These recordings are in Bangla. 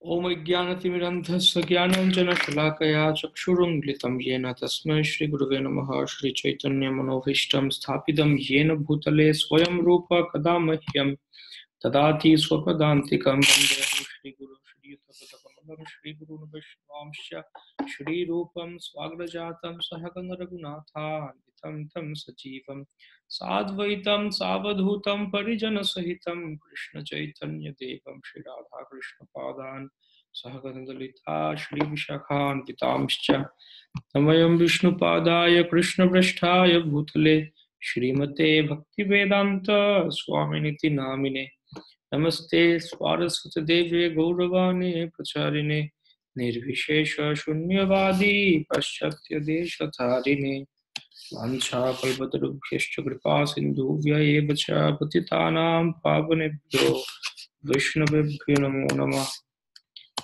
ओम अज्ञानतिमिरन्धस्य ज्ञानाञ्जनशलाकया चक्षुरुन्मिलितं येन तस्मै श्रीगुरुवे नमः। श्रीचैतन्यमनोभीष्टं स्थापितं येन भूतले स्वयं रूप कदा मह्यं ददाति स्वपदान्तिकं। वन्देऽहं श्रीगुरुं श्रीयुतपदकमलं श्रीगुरून् वैष्णवांश्च श्रीरूपं स्वाग्रजातं सहगण रघुनाथान्वितं तं सजीवं साद्वैतं सावधूतं परिजनसहितं कृष्णचैतन्यदेवं श्रीराधाकृष्णपादान् सहगणललिता श्रीविशाखान्वितांश्च तमयं विष्णुपादाय कृष्णपृष्ठाय भूतले श्रीमते भक्तिवेदान्त स्वामिनिति नामिने नमस्ते स्वारस्वतदेवे गौरवाणी प्रचारिणे निर्विशेष शून्यवादी पाश्चात्यदेशधारिणे वाञ्छाकल्पतरुभ्यश्च कृपा सिन्धुभ्य एव च पतितानां पावनेभ्यो वैष्णवेभ्यो नमो नमः।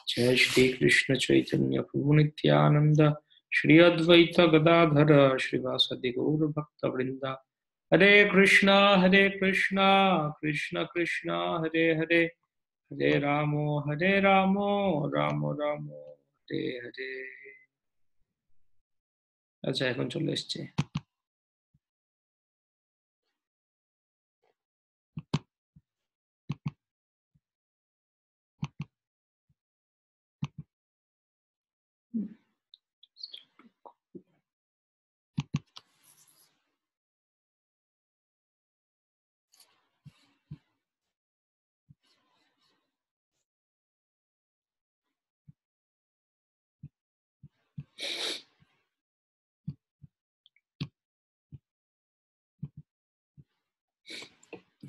जय श्री कृष्ण चैतन्य प्रभु नित्यानंद श्री अद्वैत गदाधर श्रीवासदि गौर भक्त वृंदा। हरे कृष्णा कृष्ण कृष्णा हरे हरे हरे रामो राम रामो हरे हरे। আচ্ছা এখন চলে এসছে।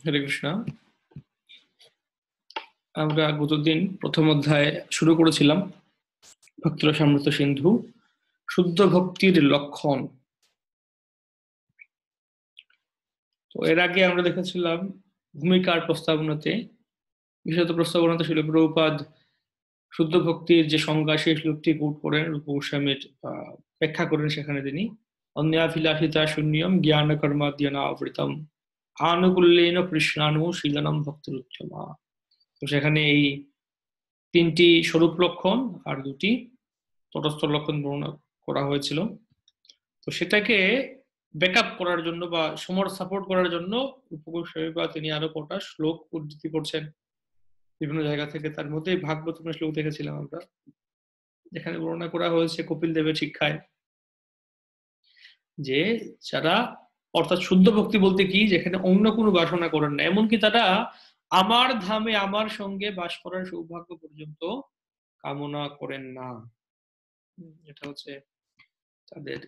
হরে কৃষ্ণ। আমরা গতদিন প্রথম অধ্যায় শুরু করেছিলাম ভক্তরসামৃত সিন্ধু শুদ্ধ ভক্তির লক্ষণ। তো এর আগে আমরা দেখেছিলাম ভূমিকার প্রস্তাবনাতে, বিশেষত প্রস্তাবনাতে ছিল প্রভুপাদ শুদ্ধ ভক্তির যে সংজ্ঞা সেই শ্লোকটি কোট করেন, রূপ গোস্বামীর ব্যাখ্যা করেন। সেখানে তিনি অন্যাভিলাষিতা শূন্যম জ্ঞান কর্মাদ্যনাবৃতম আনুকূল্যেন কৃষ্ণানু শীলনম ভক্তিরুচ্চমা। তো সেখানে এই তিনটি স্বরূপ লক্ষণ আর দুটি তটস্থ লক্ষণ বর্ণনা করা হয়েছিল। তো সেটাকে ব্যাকআপ করার জন্য বা সাপোর্ট করার জন্য উপগোস্বামী বা তিনি আরো কটা শ্লোক উদ্ধৃতি করছেন বিভিন্ন জায়গা থেকে। তার মধ্যে ভাগবতমের শ্লোক দেখেছিলাম আমরা, যেখানে বর্ণনা করা হয়েছে কপিল দেবের শিক্ষায় যে যারা, অর্থাৎ শুদ্ধ ভক্তি বলতে কি, যেখানে অন্য কোনো বাসনা করেন না, এমনকি তারা আমার ধামে আমার সঙ্গে বাস করার সৌভাগ্য পর্যন্ত কামনা করেন না। এটা হচ্ছে তাদের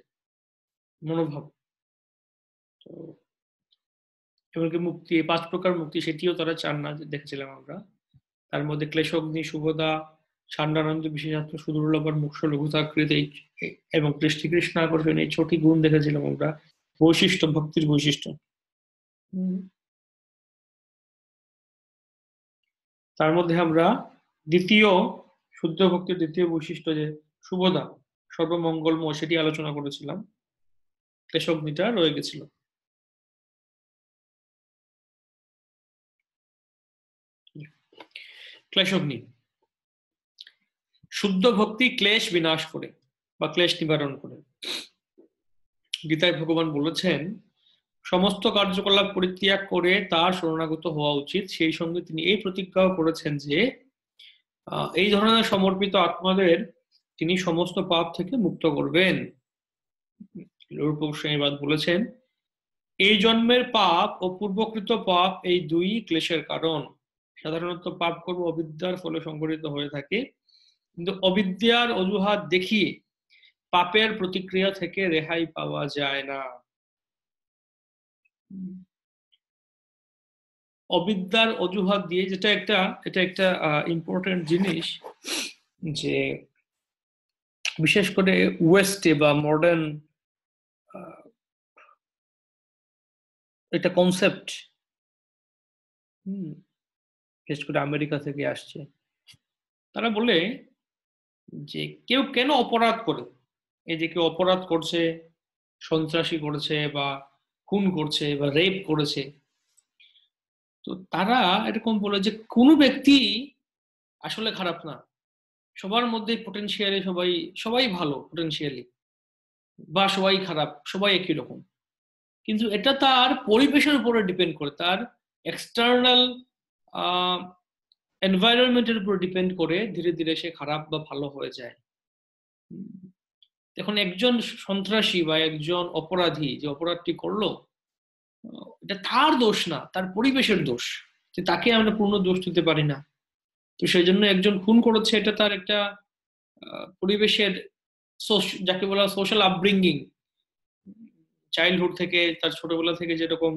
মনোভাব। তো এমনকি মুক্তি, 5 প্রকার মুক্তি, সেটিও তারা চান না, দেখেছিলাম আমরা। তার মধ্যে ক্লেশগ্নি শুভদা ষাণ্ডানন্দ বিশেষাত্ম সুদুর্লভ মুখ্য লঘুতাকৃত এবং কৃষ্ণ আকর্ষণ, এই 6টি গুণ দেখেছিলাম আমরা, বৈশিষ্ট্য, ভক্তির বৈশিষ্ট্য। তার মধ্যে আমরা দ্বিতীয় শুদ্ধ ভক্তির দ্বিতীয় বৈশিষ্ট্য যে শুভদা, সর্বমঙ্গলময়, সেটি আলোচনা করেছিলাম। ক্লেশগ্নিটা রয়ে গেছিল। ক্লেশগ্নি, শুদ্ধ ভক্তি ক্লেশ বিনাশ করে বা ক্লেশ নিবারণ করে। গীতায় ভগবান বলেছেন সমস্ত কার্যকলাপ পরিত্যাগ করে তার শরণাগত হওয়া উচিত। সেই সঙ্গে তিনি এই প্রতিজ্ঞাও করেছেন যে এই ধরনের সমর্পিত আত্মাদের তিনি সমস্ত পাপ থেকে মুক্ত করবেন। রূপ গোস্বামী বলেছেন এই জন্মের পাপ ও পূর্বকৃত পাপ এই দুই ক্লেশের কারণ। সাধারণত পাপ কর্ম অবিদ্যার ফলে সংঘটিত হয়ে থাকে, কিন্তু অবিদ্যার অজুহাত দেখিয়ে পাপের প্রতিক্রিয়া থেকে রেহাই পাওয়া যায় না। অবিদ্যার অজুহাত দিয়ে, এটা একটা ইম্পর্টেন্ট জিনিস, যে বিশেষ করে ওয়েস্টে বা মডার্ন এটা কনসেপ্ট, বিশেষ করে আমেরিকা থেকে আসছে। তারা বলে যে কেউ কেন অপরাধ করে, এই যে কেউ অপরাধ করছে, সন্ত্রাসী করেছে বা খুন করছে বা রেপ করেছে, তো তারা এরকম বলে যে কোনো ব্যক্তি আসলে খারাপ না, সবার মধ্যে পটেনশিয়ালি সবাই সবাই ভালো পটেনশিয়ালি, বা সবাই খারাপ, সবাই একই রকম। কিন্তু এটা তার পরিবেশের উপরে ডিপেন্ড করে, তার এক্সটার্নাল এনভায়রনমেন্টের উপর ডিপেন্ড করে ধীরে ধীরে সে খারাপ বা ভালো হয়ে যায়। এখন একজন সন্ত্রাসী বা একজন অপরাধী যে অপরাধটি করলো, এটা তার দোষ না, তার পরিবেশের দোষ। যে তাকে আমরা পূর্ণ দোষ দিতে পারি না। তো সেই জন্য একজন খুন করেছে, এটা তার একটা পরিবেশের, যাকে বলা সোশ্যাল আপব্রিঙ্গিং, চাইল্ডহুড থেকে, তার ছোটবেলা থেকে যেরকম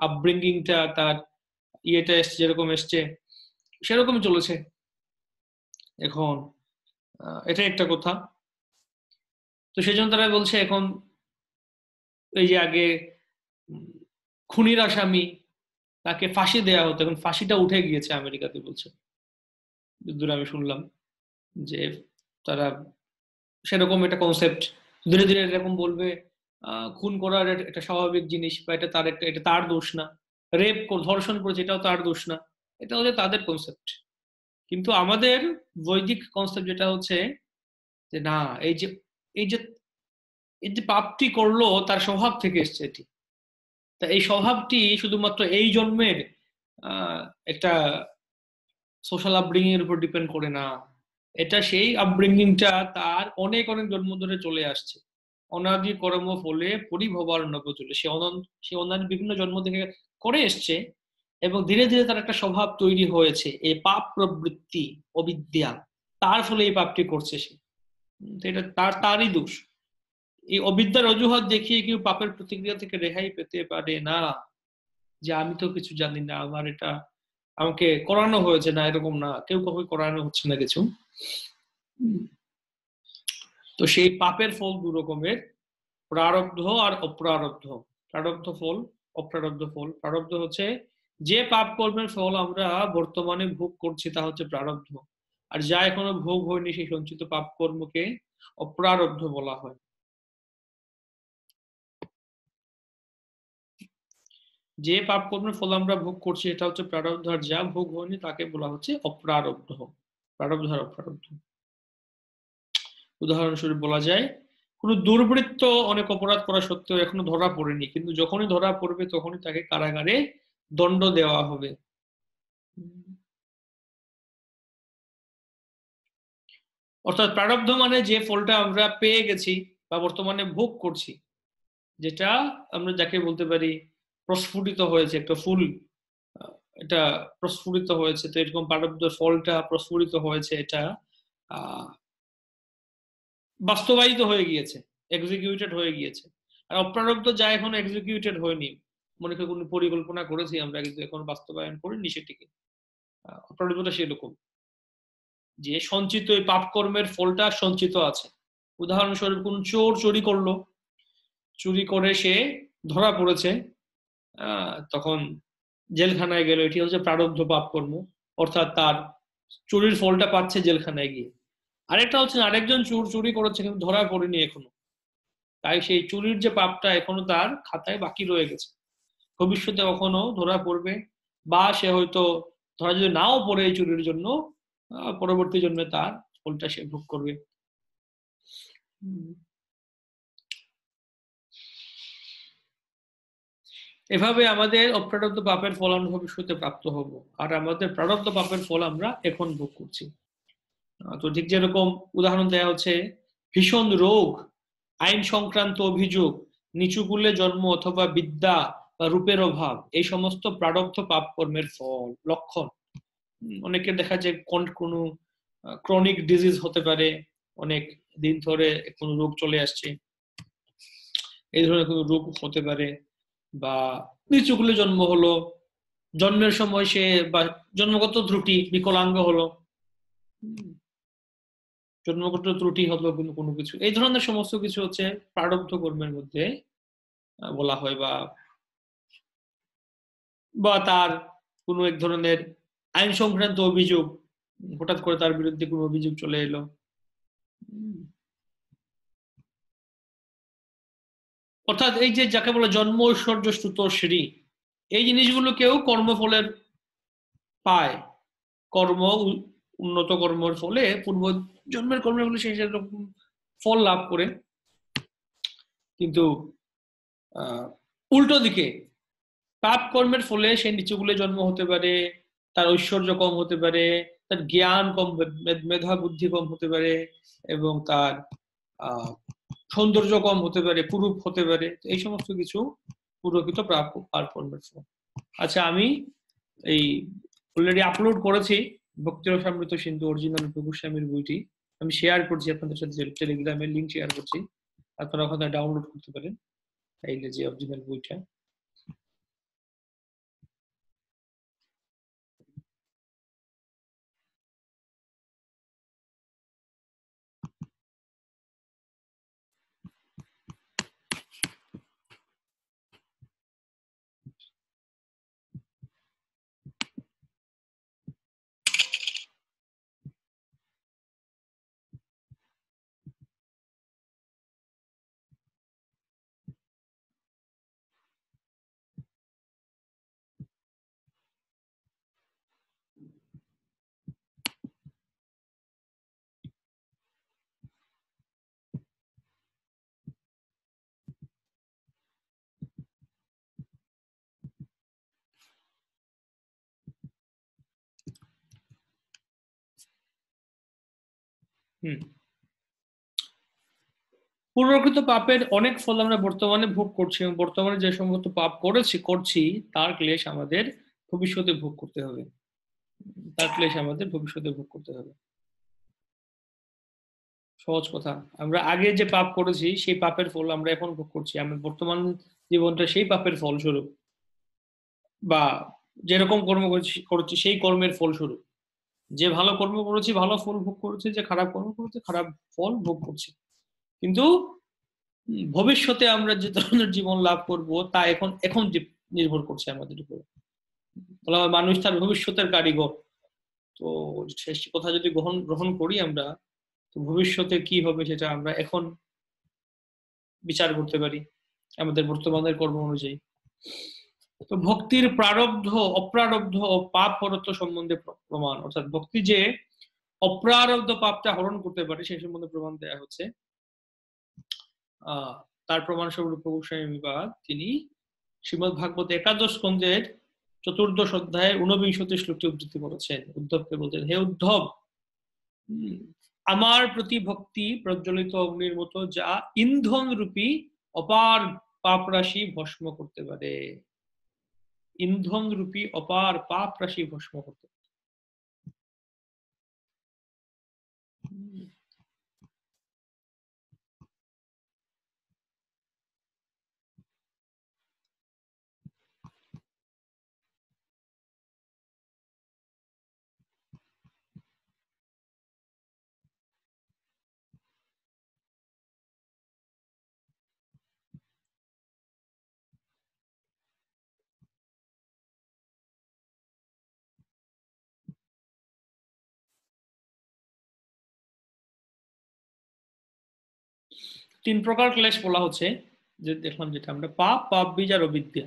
আপব্রিঙ্গিংটা তার ইয়েটা এসছে, যেরকম এসছে সেরকম চলেছে। এখন এটা একটা কথা। তো সেই জন্য তারা বলছে এখন এই যে আগে খুনির আসামি তাকে ফাঁসি দেওয়া হতো, এখন ফাঁসিটা উঠে গিয়েছে আমেরিকাতে বলছে, যতদূর আমি শুনলাম। যে তারা সেরকম একটা কনসেপ্ট ধীরে ধীরে এরকম বলবে, খুন করার একটা স্বাভাবিক জিনিস, বা এটা তার একটা, এটা তার দোষ না। রেপ, ধর্ষণ করেছে, এটাও তার দোষ না। এটা হচ্ছে তাদের কনসেপ্ট। কিন্তু আমাদের বৈদিক কনসেপ্ট যেটা হচ্ছে যে না, এই যে এই যে এই যে পাপটি করলো তার স্বভাব থেকে এসছে এটি। তা এই স্বভাবটি শুধুমাত্র এই জন্মের আহ একটা সোশ্যাল আপব্রিঙ্গিং এর উপর ডিপেন্ড করে না। এটা সেই আপব্রিঙ্গিংটা তার অনেক অনেক জন্ম ধরে চলে আসছে। অনাদি কর্ম ফলে পরিভবার নব চলে, সে অন্যান্য বিভিন্ন জন্ম থেকে করে এসছে, এবং ধীরে ধীরে তার একটা স্বভাব তৈরি হয়েছে, এই পাপ প্রবৃত্তি, অবিদ্যা, তার ফলে এই পাপটি করছে সে। তো এটা তারই দোষ। এই অবিদ্যার অজুহাত দেখিয়ে কেউ পাপের প্রতিক্রিয়া থেকে রেহাই পেতে পারে না। যে আমি তো কিছু জানি না, আমার এটা আমাকে করানো হয়েছে না, এরকম না, কেউ কাউকে করানো হচ্ছে না কিছু। তো সেই পাপের ফল দু রকমের, প্রারব্ধ আর অপ্রারব্ধ। প্রারব্ধ ফল, অপ্রারব্ধ ফল। প্রারব্ধ হচ্ছে যে পাপ কর্মের ফল আমরা বর্তমানে ভোগ করছি, তা হচ্ছে প্রারব্ধ। আর যা এখনো ভোগ হয়নি সেই সঞ্চিত পাপ কর্মকে অপ্রারব্ধ বলা হয়। যে পাপ কর্মের ফল আমরা ভোগ করছি এটা হচ্ছে প্রারব্ধ, আর যা ভোগ হয়নি তাকে বলা হচ্ছে অপ্রারব্ধ। প্রারব্ধ আর অপ্রারব্ধ। উদাহরণস্বরূপ বলা যায়, কোন দুর্বৃত্ত অনেক অপরাধ করা সত্ত্বেও এখনো ধরা পড়েনি, কিন্তু যখনই ধরা পড়বে তখনই তাকে কারাগারে দণ্ড দেওয়া হবে। অর্থাৎ প্রারব্ধ মানে যে ফলটা আমরা পেয়ে গেছি বা বর্তমানে ভোগ করছি, যেটা আমরা যাকে বলতে পারি প্রস্ফুটিত হয়েছে, একটা ফুল, এটা প্রস্ফুটিত হয়েছে, তো এরকম প্রারব্ধ ফলটা প্রস্ফুটিত হয়েছে, এটা আহ বাস্তবায়িত হয়ে গিয়েছে, এক্সিকিউটেড হয়ে গিয়েছে। আর অপ্রারব্ধ যা এখন এক্সিকিউটেড হয়নি, মনে করি কোনো পরিকল্পনা করেছি আমরা কিন্তু এখন বাস্তবায়ন করিনি সেটিকে, অপ্রারব্ধটা সেরকম যে সঞ্চিত এই পাপ কর্মের ফলটা সঞ্চিত আছে। উদাহরণস্বরূপ কোন চোর চুরি করলো, চুরি করে সে ধরা পড়েছে, তখন জেলখানায় গেল, এটি হচ্ছে প্রারব্ধ পাপ কর্ম। অর্থাৎ তার চুরির ফলটা পাচ্ছে জেলখানায় গিয়ে। আরেকটা হচ্ছে আরেকজন চোর চুরি করেছে কিন্তু ধরা পড়েনি এখনো, তাই সেই চুরির যে পাপটা এখনো তার খাতায় বাকি রয়ে গেছে, ভবিষ্যতে কখনো ধরা পড়বে, বা সে হয়তো ধরা যদি নাও পড়ে এই চুরির জন্য, পরবর্তী জন্মে তার ফলটা সে ভোগ করবে। এভাবে আমাদের অপ্রারব্ধ পাপের ফল আমরা ভবিষ্যতে প্রাপ্ত হব, আর আমাদের প্রারব্ধ পাপের ফল আমরা এখন ভোগ করছি। তো ঠিক যেরকম উদাহরণ দেওয়া হচ্ছে, ভীষণ রোগ, আইন সংক্রান্ত অভিযোগ, নিচু কুলে জন্ম অথবা বিদ্যা বা রূপের অভাব, এই সমস্ত প্রারব্ধ পাপ কর্মের ফল লক্ষণ। অনেকে দেখা যায় কোনো ক্রনিক ডিজিজ হতে পারে, অনেক দিন ধরে কোনো রোগ চলে আসছে, এই ধরনের কোনো রোগ হতে পারে, বা নিচু কুলে জন্ম হলো, জন্মের সময় সে, বা জন্মগত ত্রুটি, বিকলাঙ্গ হলো, জন্মগত ত্রুটি হলো কিন্তু কোনো কিছু, এই ধরনের সমস্ত কিছু হচ্ছে প্রারব্ধ কর্মের মধ্যে বলা হয়। বা বা তার কোনো এক ধরনের আইন সংক্রান্ত অভিযোগ, হঠাৎ করে তার বিরুদ্ধে কোনো অভিযোগ চলে এলো। অর্থাৎ এই যে যাকে বলে জন্ম ঐশ্বর্য শ্রুত শ্রী, এই জিনিসগুলো কেউ কর্মফলের পায়, কর্ম উন্নত কর্মের ফলে পূর্ব জন্মের কর্মগুলো সেই রকম ফল লাভ করে। কিন্তু উল্টো দিকে পাপ কর্মের ফলে সে নিচুগুলো জন্ম হতে পারে, তার ঐশ্বর্য কম হতে পারে, তার জ্ঞান কম, মেধা বুদ্ধি কম হতে পারে, এবং তার সৌন্দর্য কম হতে পারে, কুরূপ হতে পারে। এই সমস্ত কিছু পুরোহিত পাপ কর্মের ফল। আচ্ছা, আমি এই অলরেডি আপলোড করেছি ভক্তি রসামৃত সিন্ধু অরিজিনাল প্রভু স্বামীর বইটি। আমি শেয়ার করছি আপনাদের সাথে, টেলিগ্রামের লিঙ্ক শেয়ার করছি, আপনারা ওখানে ডাউনলোড করতে পারেন এই যে অরিজিনাল বইটা। পূর্বকৃত পাপের অনেক ফল আমরা বর্তমানে ভোগ করছি, এবং বর্তমানে যে সমস্ত পাপ করছি তার ক্লেশ আমাদের ভবিষ্যতে ভোগ করতে হবে, তার ক্লেশ আমাদের ভবিষ্যতে ভোগ করতে হবে। সহজ কথা, আমরা আগে যে পাপ করেছি সেই পাপের ফল আমরা এখন ভোগ করছি। আমরা বর্তমান জীবনটা সেই পাপের ফলস্বরূপ, বা যেরকম কর্ম করছি সেই কর্মের ফলস্বরূপ। যে ভালো কর্ম করেছি ভালো ফল ভোগ করেছে, যে খারাপ কর্ম করেছে খারাপ ফল ভোগ করছে। কিন্তু ভবিষ্যতে আমরা যে ধরনের জীবন লাভ করব তা এখন এখন নির্ভর করছে আমাদের উপর। বলা হয় মানুষ তার ভবিষ্যতের কারিগর। তো শেষ কথা যদি গ্রহণ করি আমরা, তো ভবিষ্যতে কি হবে সেটা আমরা এখন বিচার করতে পারি আমাদের বর্তমানের কর্ম অনুযায়ী। তো ভক্তির প্রারব্ধ, অপ্রারব্ধ ও পাপ পরত্ব সম্বন্ধে প্রমাণ, অর্থাৎ ভক্তি যে অপ্রারব্ধ পাপটা হরণ করতে পারে সেই সম্বন্ধে প্রমাণ দেয়া হচ্ছে। তার প্রমাণ স্বরূপ প্রভু স্বামী তিনি শ্রীমদ ভাগবত একাদশ স্কন্ধের 14th অধ্যায়ের 49 শ্লোকটি উদ্ধৃতি করেছেন। উদ্ধবকে বলতেন, হে উদ্ধব, আমার প্রতি ভক্তি প্রজ্বলিত অগ্নির মতো, যা ইন্ধন রূপী অপার পাপ রাশি ভস্ম করতে পারে। ইন্ধন রূপী অপার পাপ রাশি ভস্ম করতে পারে। 3 প্রকার ক্লেশ বলা হচ্ছে, যে দেখলাম যেটা আমরা, পাপ, পাপ বীজ আর অবিদ্যা।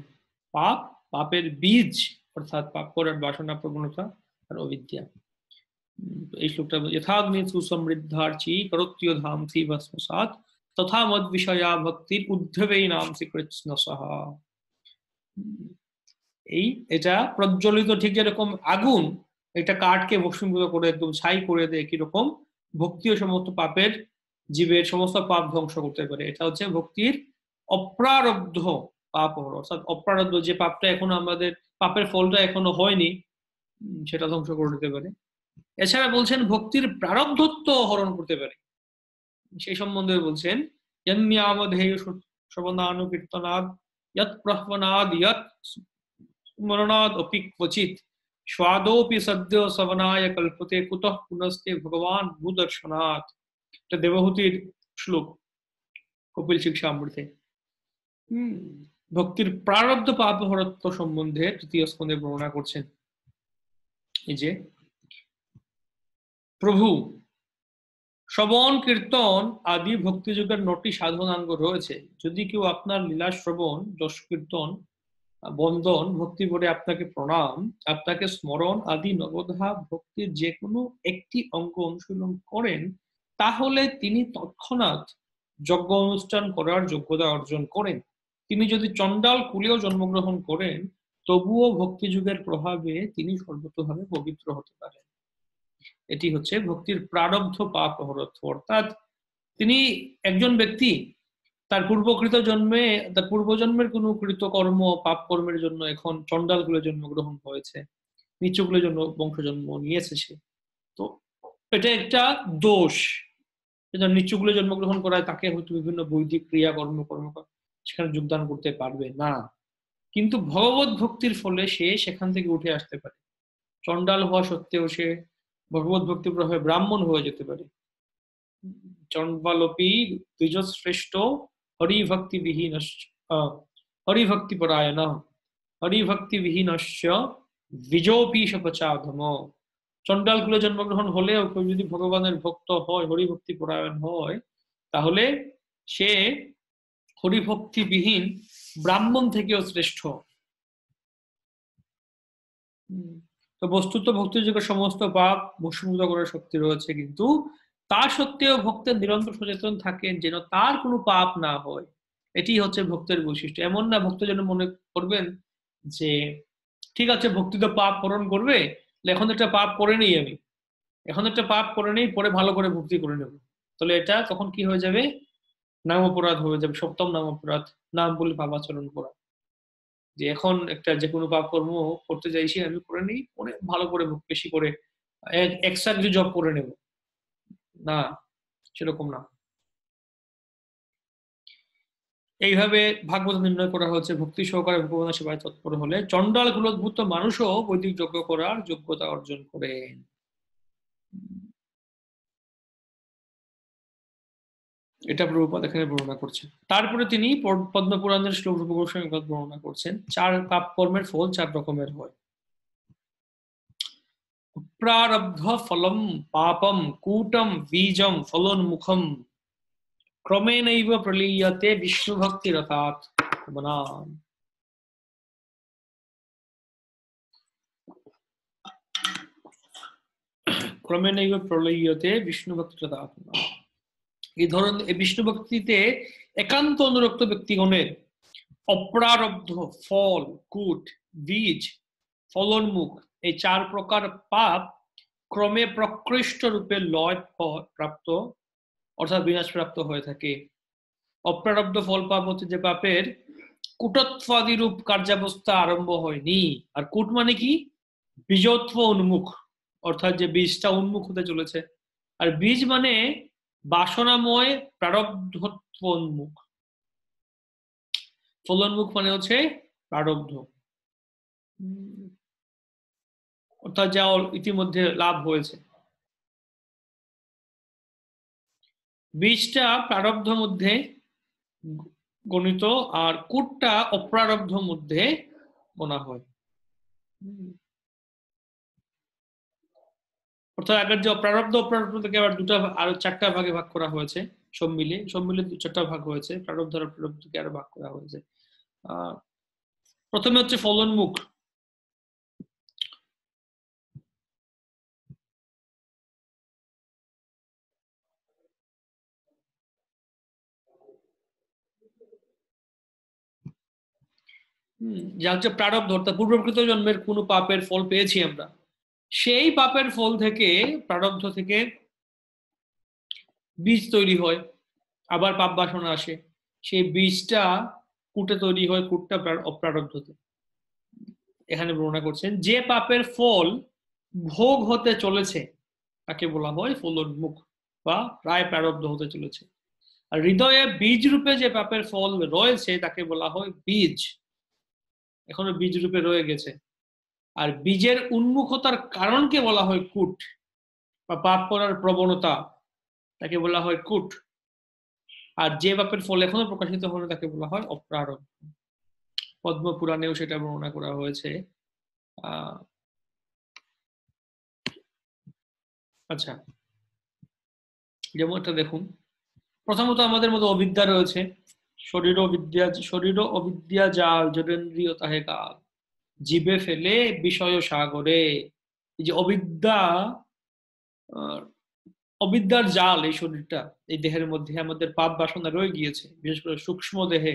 পাপ, পাপের বীজ, অর্থাৎ পাপ করার বাসনা প্রবণতা, আর অবিদ্যা। এই শ্লোকটা, যথাগ্নি সুসমৃদ্ধার্চি করত্য ধামসি ভস্মসাৎ তথা মদ বিষয়া ভক্তির উদ্ধবেই নাম শ্রীকৃষ্ণ সাহা। এটা প্রজ্বলিত, ঠিক যেরকম আগুন একটা কাঠকে ভস্মীভূত করে একদম ছাই করে দেয়, কিরকম ভক্তিও সমস্ত পাপের, জীবের সমস্ত পাপ ধ্বংস করতে পারে। এটা হচ্ছে ভক্তির অপ্রারব্ধ পাপ, অর্থাৎ অপ্রারব্ধ যে পাপটা এখনো আমাদের, পাপের ফলটা এখনো হয়নি, সেটা ধ্বংস করে দিতে পারে। এছাড়া বলছেন ভক্তির প্রারব্ধত্ব হরণ করতে পারে। সেই সম্বন্ধে বলছেন, যন্যামধেয় শ্রবণানুকীর্তনাদ যৎ প্রহ্বনাদ যৎ স্মরণাদ অপি ক্বচিৎ স্বাদোপি সদ্য শ্রবণায় কল্পতে কুতঃ পুনস্তে ভগবান ভূদর্শনাথ। এটা দেবহূতির শ্লোক কপিল শিক্ষামৃতে। ভক্তির প্রারব্ধ পাপ হরত্ব সম্বন্ধে 3য় স্কন্ধে বর্ণনা করছেন। এই যে প্রভু শ্রবণ কীর্তন আদি ভক্তিযুগের 9টি সাধনাঙ্গ রয়েছে। যদি কেউ আপনার লীলা শ্রবণ, যশ কীর্তন বন্দন ভক্তি বলে আপনাকে প্রণাম, আপনাকে স্মরণ আদি নবধা ভক্তির যে কোনো একটি অঙ্গ অনুশীলন করেন, তাহলে তিনি তৎক্ষণাৎ যজ্ঞ অনুষ্ঠান করার যোগ্যতা অর্জন করেন। তিনি যদি চণ্ডাল কুলেও জন্মগ্রহণ করেন, তবুও ভক্তি যুগের প্রভাবে তিনি সর্বতোভাবে পবিত্র হতে পারেন। এটি হচ্ছে ভক্তির প্রারব্ধ পাপ অর্থ। অর্থাৎ তিনি একজন ব্যক্তি তার পূর্বকৃত জন্মে, তার পূর্বজন্মের কোনো কৃতকর্ম পাপ কর্মের জন্য এখন চণ্ডাল কুলে জন্মগ্রহণ হয়েছে, নিচু কুলে জন্ম বংশ জন্ম নিয়েছে সে। তো এটা একটা দোষ। নিচু কুলে জন্মগ্রহণ করায় তাকে হয়তো বিভিন্ন বৈদিক ক্রিয়া কর্ম সেখানে যোগদান করতে পারবে না, কিন্তু ভগবত ভক্তির ফলে সে সেখান থেকে উঠে আসতে পারে। চণ্ডাল হওয়া সত্ত্বেও সে ভগবত ভক্তি প্রভাবে ব্রাহ্মণ হয়ে যেতে পারে। চণ্ডালোপি দ্বিজশ্রেষ্ঠ হরিভক্তি বিহীন, হরিভক্তি পরায়ণ হরিভক্তি বিহীনস্য দ্বিজোপি সপচাধম। চণ্ডাল কুলে জন্মগ্রহণ হলেও কেউ যদি ভগবানের ভক্ত হয়, হরিভক্তি পরায়ণ হয়, তাহলে সে হরিভক্তিবিহীন ব্রাহ্মণ থেকেও শ্রেষ্ঠ। তো বস্তুত ভক্তির যুগের সমস্ত পাপ ভস্মীভূত করার শক্তি রয়েছে, কিন্তু তা সত্ত্বেও ভক্তের নিরন্তর সচেতন থাকেন যেন তার কোনো পাপ না হয়। এটি হচ্ছে ভক্তের বৈশিষ্ট্য। এমন না ভক্ত যেন মনে করবেন যে ঠিক আছে ভক্তি তো পাপ পূরণ করবে, এখন একটা পাপ করে নেই, আমি এখন একটা পাপ করে নেই, পরে ভালো করে ভক্তি করে নেব। তাহলে এটা তখন কি হয়ে যাবে? নাম অপরাধ হয়ে যাবে, সপ্তম নাম অপরাধ, নাম বলে পাপাচরণ করা। যে এখন একটা যে কোনো পাপ কর্ম করতে চাইছি আমি করে নিই, পরে ভালো করে বেশি করে এক্সট্রা কিছু জব করে নেব, না, সেরকম না। এইভাবে ভাগবত নির্ণয় করা হচ্ছে ভক্তি সহকারে ভগবানের সেবায় তৎপর হলে চণ্ডাল কুলোদ্ভূত মানুষও বৈদিক যজ্ঞ করার যোগ্যতা অর্জন করেন। এটা প্রভুপাদ এখানে বর্ণনা করছেন। তারপরে তিনি পদ্মপুরাণের শ্লোক রূপ গোস্বামী বর্ণনা করছেন, চার পাপ কর্মের ফল চার রকমের হয়। প্রারব্ধ ফলম পাপম কূটম বীজম ফলোন্মুখম ক্রমেণৈব প্রলীয়তে বিষ্ণু ভক্তি রথাৎ। ক্রমেণৈব প্রলীয়তে বিষ্ণু ভক্তি রথাৎ। এই ধরনের বিষ্ণু ভক্তিতে একান্ত অনুরক্ত ব্যক্তিগণের অপ্রারব্ধ ফল, কূট, বীজ, ফলোন্মুখ এই চার প্রকার পাপ ক্রমে প্রকৃষ্ট রূপে লয় প্রাপ্ত অর্থাৎ বিনাশ প্রাপ্ত হয়ে থাকে। অপ্রারব্ধ ফল পাপ হচ্ছে যে পাপের কূটত্বাদি রূপ কার্যাবস্থা আরম্ভ হয়নি। আর কূট মানে কি? বীজত্ব উন্মুখ, অর্থাৎ যে বীজটা উন্মুখ হতে চলেছে। আর বীজ মানে বাসনাময় প্রারব্ধত্ব উন্মুখ। ফলোন্মুখ মানে হচ্ছে প্রারব্ধ, অর্থাৎ যা ইতিমধ্যে লাভ হয়েছে। বীজটা প্রারব্ধ মধ্যে গণিত আর কূটটা অপ্রারব্ধ মধ্যে গোনা হয়। অর্থাৎ আগের যে প্রারব্ধ অপ্রারব্ধ থেকে আবার দুটা আরো চারটা ভাগে ভাগ করা হয়েছে, সব মিলে দু চারটা ভাগ হয়েছে, প্রারব্ধ আর অপ্রারব্ধকে আরো ভাগ করা হয়েছে। প্রথমে হচ্ছে ফলোন্মুখ। যা হচ্ছে প্রারব্ধ, অর্থাৎ পূর্বকৃত জন্মের কোনো পাপের ফল পেয়েছি আমরা, সেই পাপের ফল থেকে প্রারব্ধ থেকে বীজ তৈরি হয়, আবার পাপ বাসনা আসে, সেই বীজটা কূটে তৈরি হয়, কূটটা অপ্রারব্ধতে। এখানে বর্ণনা করছেন যে পাপের ফল ভোগ হতে চলেছে তাকে বলা হয় ফলোন্মুখ বা প্রায় প্রারব্ধ হতে চলেছে। আর হৃদয়ে বীজ রূপে যে পাপের ফল রয়েছে তাকে বলা হয় বীজ, এখনো বীজ রূপে রয়ে গেছে। আর বীজের উন্মুখতার কারণকে বলা হয় কূট, বা পাপ করার প্রবণতা তাকে বলা হয় কূট। আর যে পাপের ফল এখনো প্রকাশিত হলো তাকে বলা হয় অপ্রারব্ধ। পদ্ম পুরাণেও সেটা বর্ণনা করা হয়েছে। আহ আচ্ছা, যেমন একটা দেখুন, প্রথমত আমাদের মধ্যে অবিদ্যা রয়েছে, শরীর অবিদ্যা জাল জড়েন্দ্রিয় তাহে কাল, জীবে ফেলে বিষয় সাগরে। এই যে অবিদ্যা, আহ, অবিদ্যার জাল এই শরীরটা, এই দেহের মধ্যে আমাদের পাপ বাসনা রয়ে গিয়েছে, বিশেষ করে সূক্ষ্ম দেহে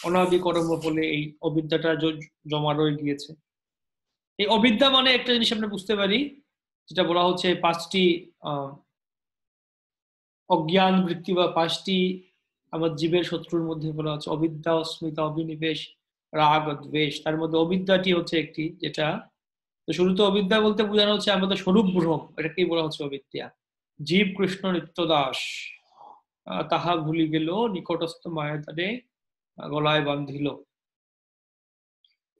অনাদি কর্ম ফলে এই অবিদ্যাটা জমা রয়ে গিয়েছে। এই অবিদ্যা মানে একটা জিনিস আমরা বুঝতে পারি, যেটা বলা হচ্ছে পাঁচটি আহ অজ্ঞান বৃত্তি বা পাঁচটি আমার জীবের শত্রুর মধ্যে বলা হচ্ছে অবিদ্যা, অস্মিতা, অভিনিবেশ, রাগ, দ্বেষ। তার মধ্যে অবিদ্যাটি হচ্ছে একটি, যেটা তো শুরুতে অবিদ্যা বলতে বোঝানো হচ্ছে আমাদের স্বরূপ ভ্রম, এটাকেই বলা হচ্ছে অবিদ্যা। জীব কৃষ্ণ নিত্যদাস, তাহা ভুলি গেল, নিকটস্থ মায়াতারে গলায় বান্ধিল।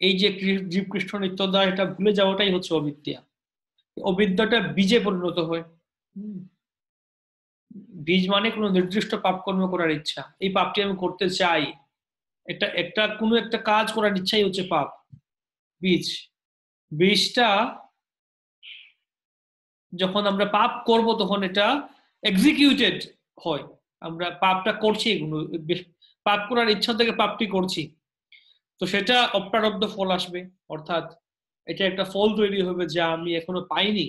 এই যে জীব কৃষ্ণ নিত্যদাস, এটা ভুলে যাওয়াটাই হচ্ছে অবিদ্যা। অবিদ্যাটা বীজে পরিণত হয়। বীজ মানে কোনো নির্দিষ্ট পাপ কর্ম করার ইচ্ছা, এই পাপটি আমি করতে চাই, একটা একটা কোনো একটা কাজ করার ইচ্ছাই হচ্ছে পাপ। বীজ, বীজটা যখন আমরা পাপ করব তখন এটা এক্সিকিউটেড হয়। আমরা পাপটা করছি, পাপ করার ইচ্ছা থেকে পাপটি করছি, তো সেটা অপ্রারব্ধ ফল আসবে। অর্থাৎ এটা একটা ফল তৈরি হবে যা আমি এখনো পাইনি।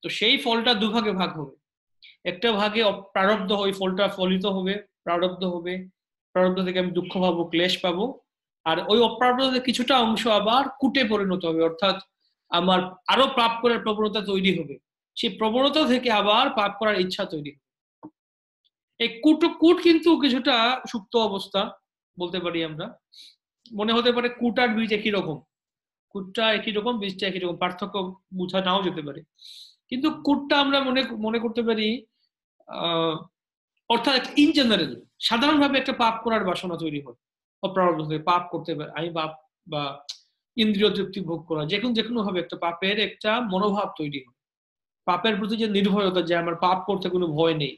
তো সেই ফলটা দুভাগে ভাগ হবে। একটা ভাগে প্রারব্ধ, ওই ফলটা ফলিত হবে, প্রারব্ধ হবে, প্রারব্ধ থেকে আমি দুঃখ পাবো, ক্লেশ পাবো। আর ওই অপ্রারব্ধ কিছুটা অংশ আবার কূটে পরিণত হবে, অর্থাৎ আমার আরো পাপ করার প্রবণতা তৈরি হবে। সেই প্রবণতা থেকে আবার পাপ করার ইচ্ছা তৈরি হবে। এই কূট কিন্তু কিছুটা সুপ্ত অবস্থা বলতে পারি আমরা। মনে হতে পারে কূট আর বীজ একই রকম, কূটটা একই রকম, বীজটা একই রকম, পার্থক্য বোঝা নাও যেতে পারে। কিন্তু কূটটা আমরা মনে মনে করতে পারি আহ অর্থাৎ ইন জেনারেল, সাধারণভাবে একটা পাপ করার বাসনা তৈরি হয় অপ্রারব্ধ থেকে। পাপ করতে পারে আমি, পাপ বা ইন্দ্রিয় তৃপ্তি ভোগ করা, যে কোনো ভাবে একটা পাপের একটা মনোভাব তৈরি হয়। পাপের প্রতি যে নির্ভরতা, যে আমার পাপ করতে কোনো ভয় নেই,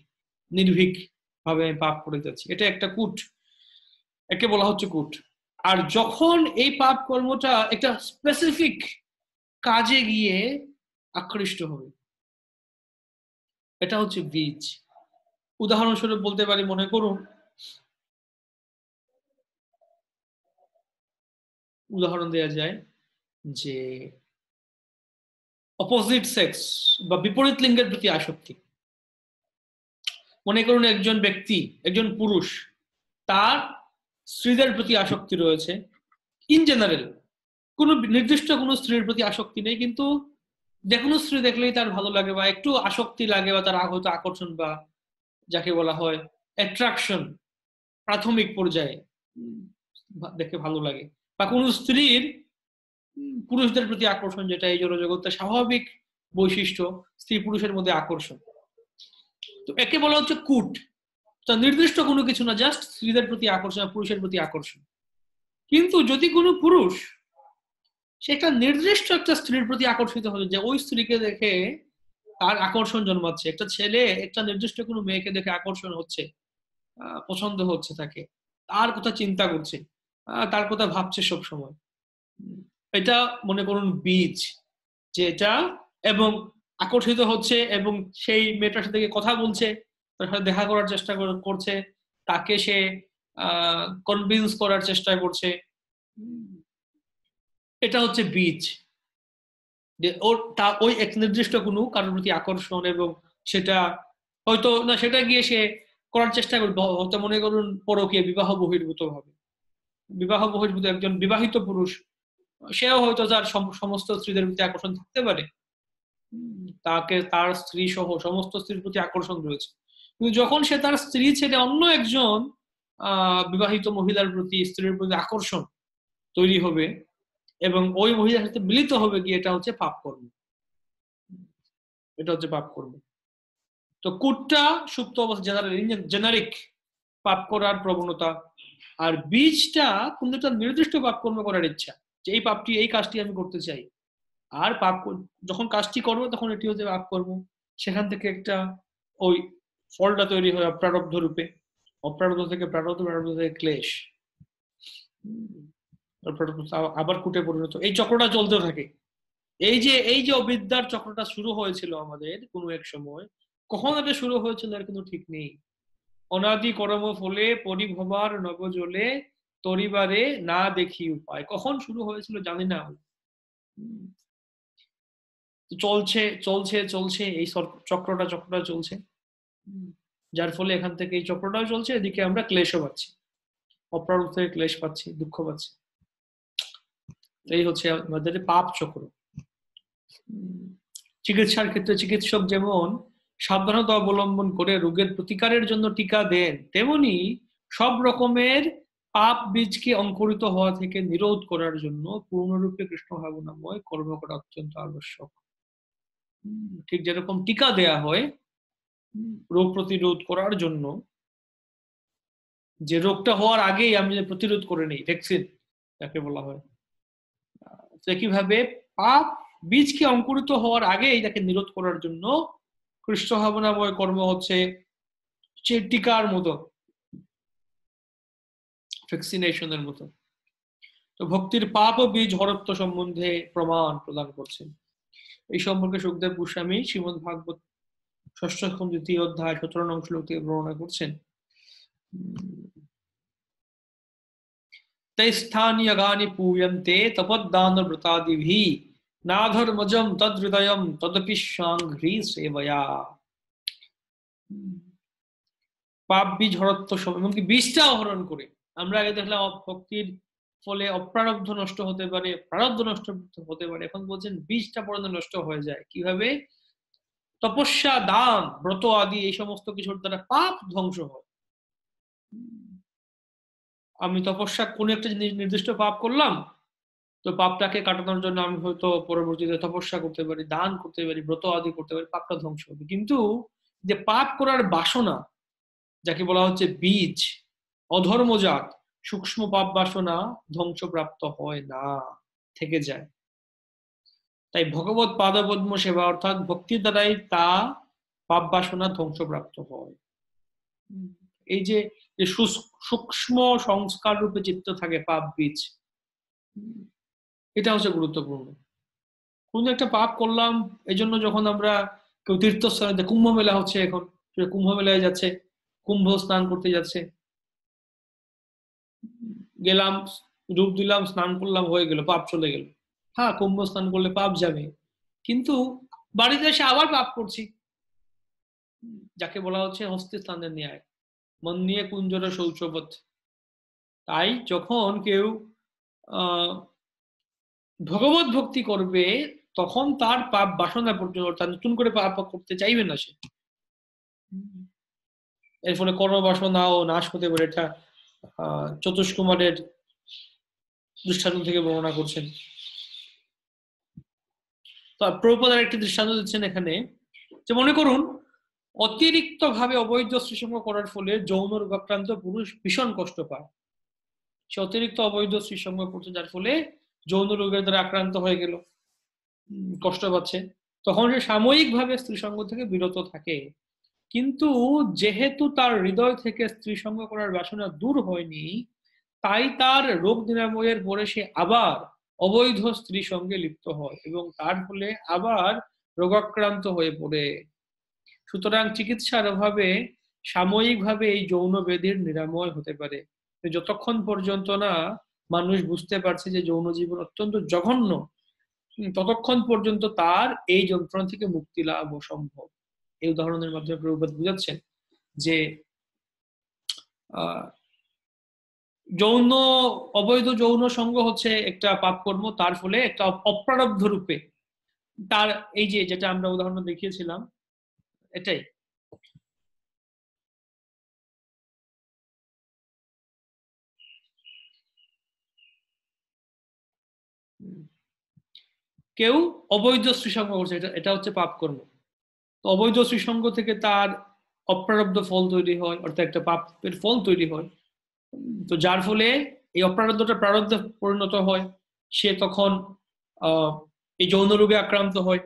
নির্ভীক ভাবে আমি পাপ করে যাচ্ছি, এটা একটা কূট, একে বলা হচ্ছে কূট। আর যখন এই পাপ কর্মটা একটা স্পেসিফিক কাজে গিয়ে আকৃষ্ট হবে, এটা হচ্ছে বীজ। উদাহরণস্বরূপ বলতে পারি, মনে করুন, উদাহরণ দেওয়া যায় যে অপোজিট সেক্স বা বিপরীত লিঙ্গের প্রতি আসক্তি। মনে করুন একজন ব্যক্তি, একজন পুরুষ, তার স্ত্রীদের প্রতি আসক্তি রয়েছে। ইন জেনারেল কোন নির্দিষ্ট কোনো স্ত্রীর প্রতি আসক্তি নেই, কিন্তু যে কোনো স্ত্রী দেখলেই তার ভালো লাগে বা একটু আসক্তি লাগে, বা তার হয়তো আকর্ষণ বা যাকে বলা হয় অ্যাট্রাকশন প্রাথমিক পর্যায়ে দেখে ভালো লাগে। বা কোনো স্ত্রীর পুরুষদের প্রতি আকর্ষণ, যেটা এই জড়জগতের স্বাভাবিক বৈশিষ্ট্য, স্ত্রী পুরুষের মধ্যে আকর্ষণ। তো একে বলা হচ্ছে কূট। তা নির্দিষ্ট কোনো কিছু না, জাস্ট স্ত্রীদের প্রতি আকর্ষণ, পুরুষের প্রতি আকর্ষণ। কিন্তু যদি কোনো পুরুষ সে একটা নির্দিষ্ট একটা স্ত্রীর প্রতি আকর্ষিত হচ্ছে, যে ওই স্ত্রীকে দেখে তার আকর্ষণ জন্মাচ্ছে, একটা ছেলে একটা নির্দিষ্ট কোনো মেয়েকে দেখে আকর্ষণ হচ্ছে, পছন্দ হচ্ছে তাকে, তার কথা চিন্তা করছে, তার কথা ভাবছে সব সময়, এটা মনে করুন বীজ, যে এটা, এবং আকর্ষিত হচ্ছে এবং সেই মেয়েটার সাথে কথা বলছে, তার সাথে দেখা করার চেষ্টা করছে, তাকে সে কনভিন্স করার চেষ্টা করছে। এটা হচ্ছে বীজ, যে ওর তা ওই এক নির্দিষ্ট কোনো কারোর প্রতি আকর্ষণ, এবং সেটা হয়তো না, সেটা গিয়ে সে করার চেষ্টা করবে। হয়তো মনে করুন পরকীয়া, বিবাহ বহির্ভূত ভাবে, বিবাহ বহির্ভূত একজন বিবাহিত পুরুষ, সেও হয়তো তার সমস্ত স্ত্রীদের প্রতি আকর্ষণ থাকতে পারে, তাকে তার স্ত্রী সহ সমস্ত স্ত্রীর প্রতি আকর্ষণ রয়েছে। কিন্তু যখন সে তার স্ত্রী ছেড়ে অন্য একজন বিবাহিত মহিলার প্রতি, স্ত্রীর প্রতি আকর্ষণ তৈরি হবে এবং ওই মহিলার সাথে মিলিত হবে গিয়ে, এটা হচ্ছে পাপ কর্ম, এটা হচ্ছে পাপ কর্ম। তো কুটটা সুপ্ত অবস্থা, জেনারিক পাপ করার প্রবণতা। আর বীজটা কোন একটা নির্দিষ্ট পাপ কর্ম করার ইচ্ছা, যে এই পাপটি, এই কাজটি আমি করতে চাই। আর যখন কাজটি করবো তখন এটি হচ্ছে পাপ কর্ম। সেখান থেকে একটা ওই ফলটা তৈরি হয় অপ্রারব্ধ রূপে, অপ্রারব্ধ থেকে প্রারব্ধ, প্রারব্ধ থেকে ক্লেশ, আবার কুটে পরিণত, এই চক্রটা চলতে থাকে। এই যে অবিদ্যার চক্রটা শুরু হয়েছিল আমাদের কোনো এক সময়, কখন এটা শুরু হয়েছিল এর কিন্তু ঠিক নেই। অনাদি কর্ম ফলে পরিভবার নবজলে তরিবারে না দেখি উপায়। কখন শুরু হয়েছিল জানি না। চলছে চলছে চলছে এই চক্রটা চক্রটা চলছে। যার ফলে এখান থেকে এই চক্রটাও চলছে, এদিকে আমরা ক্লেশও পাচ্ছি, অপ্রারব্ধ থেকে ক্লেশ পাচ্ছি, দুঃখ পাচ্ছি। এই হচ্ছে আমাদের পাপ চক্র। চিকিৎসার ক্ষেত্রে চিকিৎসক যেমন সাবধানতা অবলম্বন করে রোগের প্রতিকারের জন্য টিকা দেন, তেমনি সব রকমের পাপ বীজকে অঙ্কুরিত হওয়া থেকে নিরোধ করার জন্য পূর্ণরূপে কৃষ্ণ ভাবনাময় কর্ম করা অত্যন্ত আবশ্যক। ঠিক যেরকম টিকা দেয়া হয় রোগ প্রতিরোধ করার জন্য, যে রোগটা হওয়ার আগেই আমি প্রতিরোধ করে নিই, ভ্যাকসিন যাকে বলা হয়, একইভাবে পাপ বীজকে অঙ্কুরিত হওয়ার আগেই তাকে নিরোধ করার জন্য কৃষ্ণ ভাবনাময় কর্ম হচ্ছে টিকার মতো, ভ্যাকসিনেশনের মতো। তো ভক্তির পাপ ও বীজ হরত্ব সম্বন্ধে প্রমাণ প্রদান করছেন। এই সম্পর্কে সুখদেব গোস্বামী শ্রীমদ ভাগবত ষষ্ঠ স্কন্ধ 2য় অধ্যায় 17 নং শ্লোক থেকে বর্ণনা করছেন। ते स्थानीयगानि पूयन्ते तपद्दानव्रतादिभिः नाधर्मजं तद्हृदयं तदपि सांघ्रि सेवया। পাপ বীজ হরত্ব এমনকি বীজটা হরণ করে। আমরা আগে দেখলাম ভক্তির ফলে অপ্রারব্ধ নষ্ট হতে পারে, প্রারব্ধ নষ্ট হতে পারে, এখন বলছেন বীজটা পর্যন্ত নষ্ট হয়ে যায়। কিভাবে? তপস্যা, দান, ব্রত আদি এই সমস্ত কিছুর দ্বারা পাপ ধ্বংস হয়। আমি তপস্যা কোন একটা নির্দিষ্ট পাপ করলাম, তো পাপটাকে কাটানোর জন্য আমি হয়তো পরবর্তীতে তপস্যা করতে পারি, দান করতে পারি, ব্রত আদি করতে পারি, পাপটা ধ্বংস হবে। কিন্তু যে পাপ করার বাসনা, যাকে বলা হচ্ছে বীজ, অধর্মজাত সূক্ষ্ম পাপ বাসনা ধ্বংসপ্রাপ্ত হয় না, থেকে যায়। তাই ভগবত পাদপদ্ম সেবা অর্থাৎ ভক্তির দ্বারাই তা পাপ বাসনা ধ্বংসপ্রাপ্ত হয়। এই যে সূক্ষ্ম সংস্কার রূপে চিত্ত থাকে পাপ বীজ, এটা হচ্ছে গুরুত্বপূর্ণ। কোন একটা পাপ করলাম, এই জন্য যখন আমরা কেউ তীর্থস্থানে, কুম্ভ মেলা হচ্ছে এখন, কুম্ভ মেলায় যাচ্ছে, কুম্ভ স্নান করতে যাচ্ছে, গেলাম, ডুব দিলাম, স্নান করলাম, হয়ে গেল, পাপ চলে গেল। হ্যাঁ, কুম্ভ স্নান করলে পাপ যাবে, কিন্তু বাড়িতে এসে আবার পাপ করছি, যাকে বলা হচ্ছে হস্তি স্নানের ন্যায়, মন নিয়ে কুঞ্জর শৌচবৎ। তাই যখন কেউ ভগবত ভক্তি করবে, তখন তার পাপ বাসনা পর্যন্ত, তার নতুন করে পাপ করতে চাইবে না সে। এর ফলে কর্মবাসনাও নাশ হতে পারে। এটা চতুষ্কুমারের দৃষ্টান্ত থেকে বর্ণনা করছেন। তো প্রভুপাদ একটি দৃষ্টান্ত দিচ্ছেন এখানে, যে মনে করুন অতিরিক্ত ভাবে অবৈধ স্ত্রীসঙ্গ করার ফলে যৌন রোগাক্রান্ত পুরুষ ভীষণ কষ্ট পায়। সে অতিরিক্ত অবৈধ স্ত্রীসঙ্গ করছে, যার ফলে যৌন রোগের দ্বারা আক্রান্ত হয়ে গেল, কষ্ট পাচ্ছে। তখন সে সাময়িকভাবে স্ত্রীসঙ্গ থেকে বিরত থাকে, কিন্তু যেহেতু তার হৃদয় থেকে স্ত্রীসঙ্গ করার বাসনা দূর হয়নি, তাই তার রোগ নিরাময়ের পরে সে আবার অবৈধ স্ত্রী সঙ্গে লিপ্ত হয় এবং তার ফলে আবার রোগাক্রান্ত হয়ে পড়ে। সুতরাং চিকিৎসার অভাবে সাময়িকভাবে এই যৌন ব্যাধির নিরাময় হতে পারে, যতক্ষণ পর্যন্ত না মানুষ বুঝতে পারছে যে যৌন জীবন অত্যন্ত জঘন্য, ততক্ষণ পর্যন্ত তার এই যন্ত্রণা থেকে মুক্তি লাভ অসম্ভব। এই উদাহরণের মাধ্যমে প্রভুপাদ বুঝাচ্ছেন যে যৌন অবৈধ যৌন সঙ্গ হচ্ছে একটা পাপ কর্ম, তার ফলে একটা অপ্রারব্ধ রূপে তার এই যে যেটা আমরা উদাহরণ দেখিয়েছিলাম, এটাই। কেউ অবৈধ স্ত্রীসঙ্গ করছে, এটা এটা হচ্ছে পাপ কর্ম। তো অবৈধ স্ত্রীসঙ্গ থেকে তার অপ্রারব্ধ ফল তৈরি হয়, অর্থাৎ একটা পাপের ফল তৈরি হয়। তো যার ফলে এই অপ্রারব্ধটা প্রারব্ধে পরিণত হয়, সে তখন এই যৌন রোগে আক্রান্ত হয়।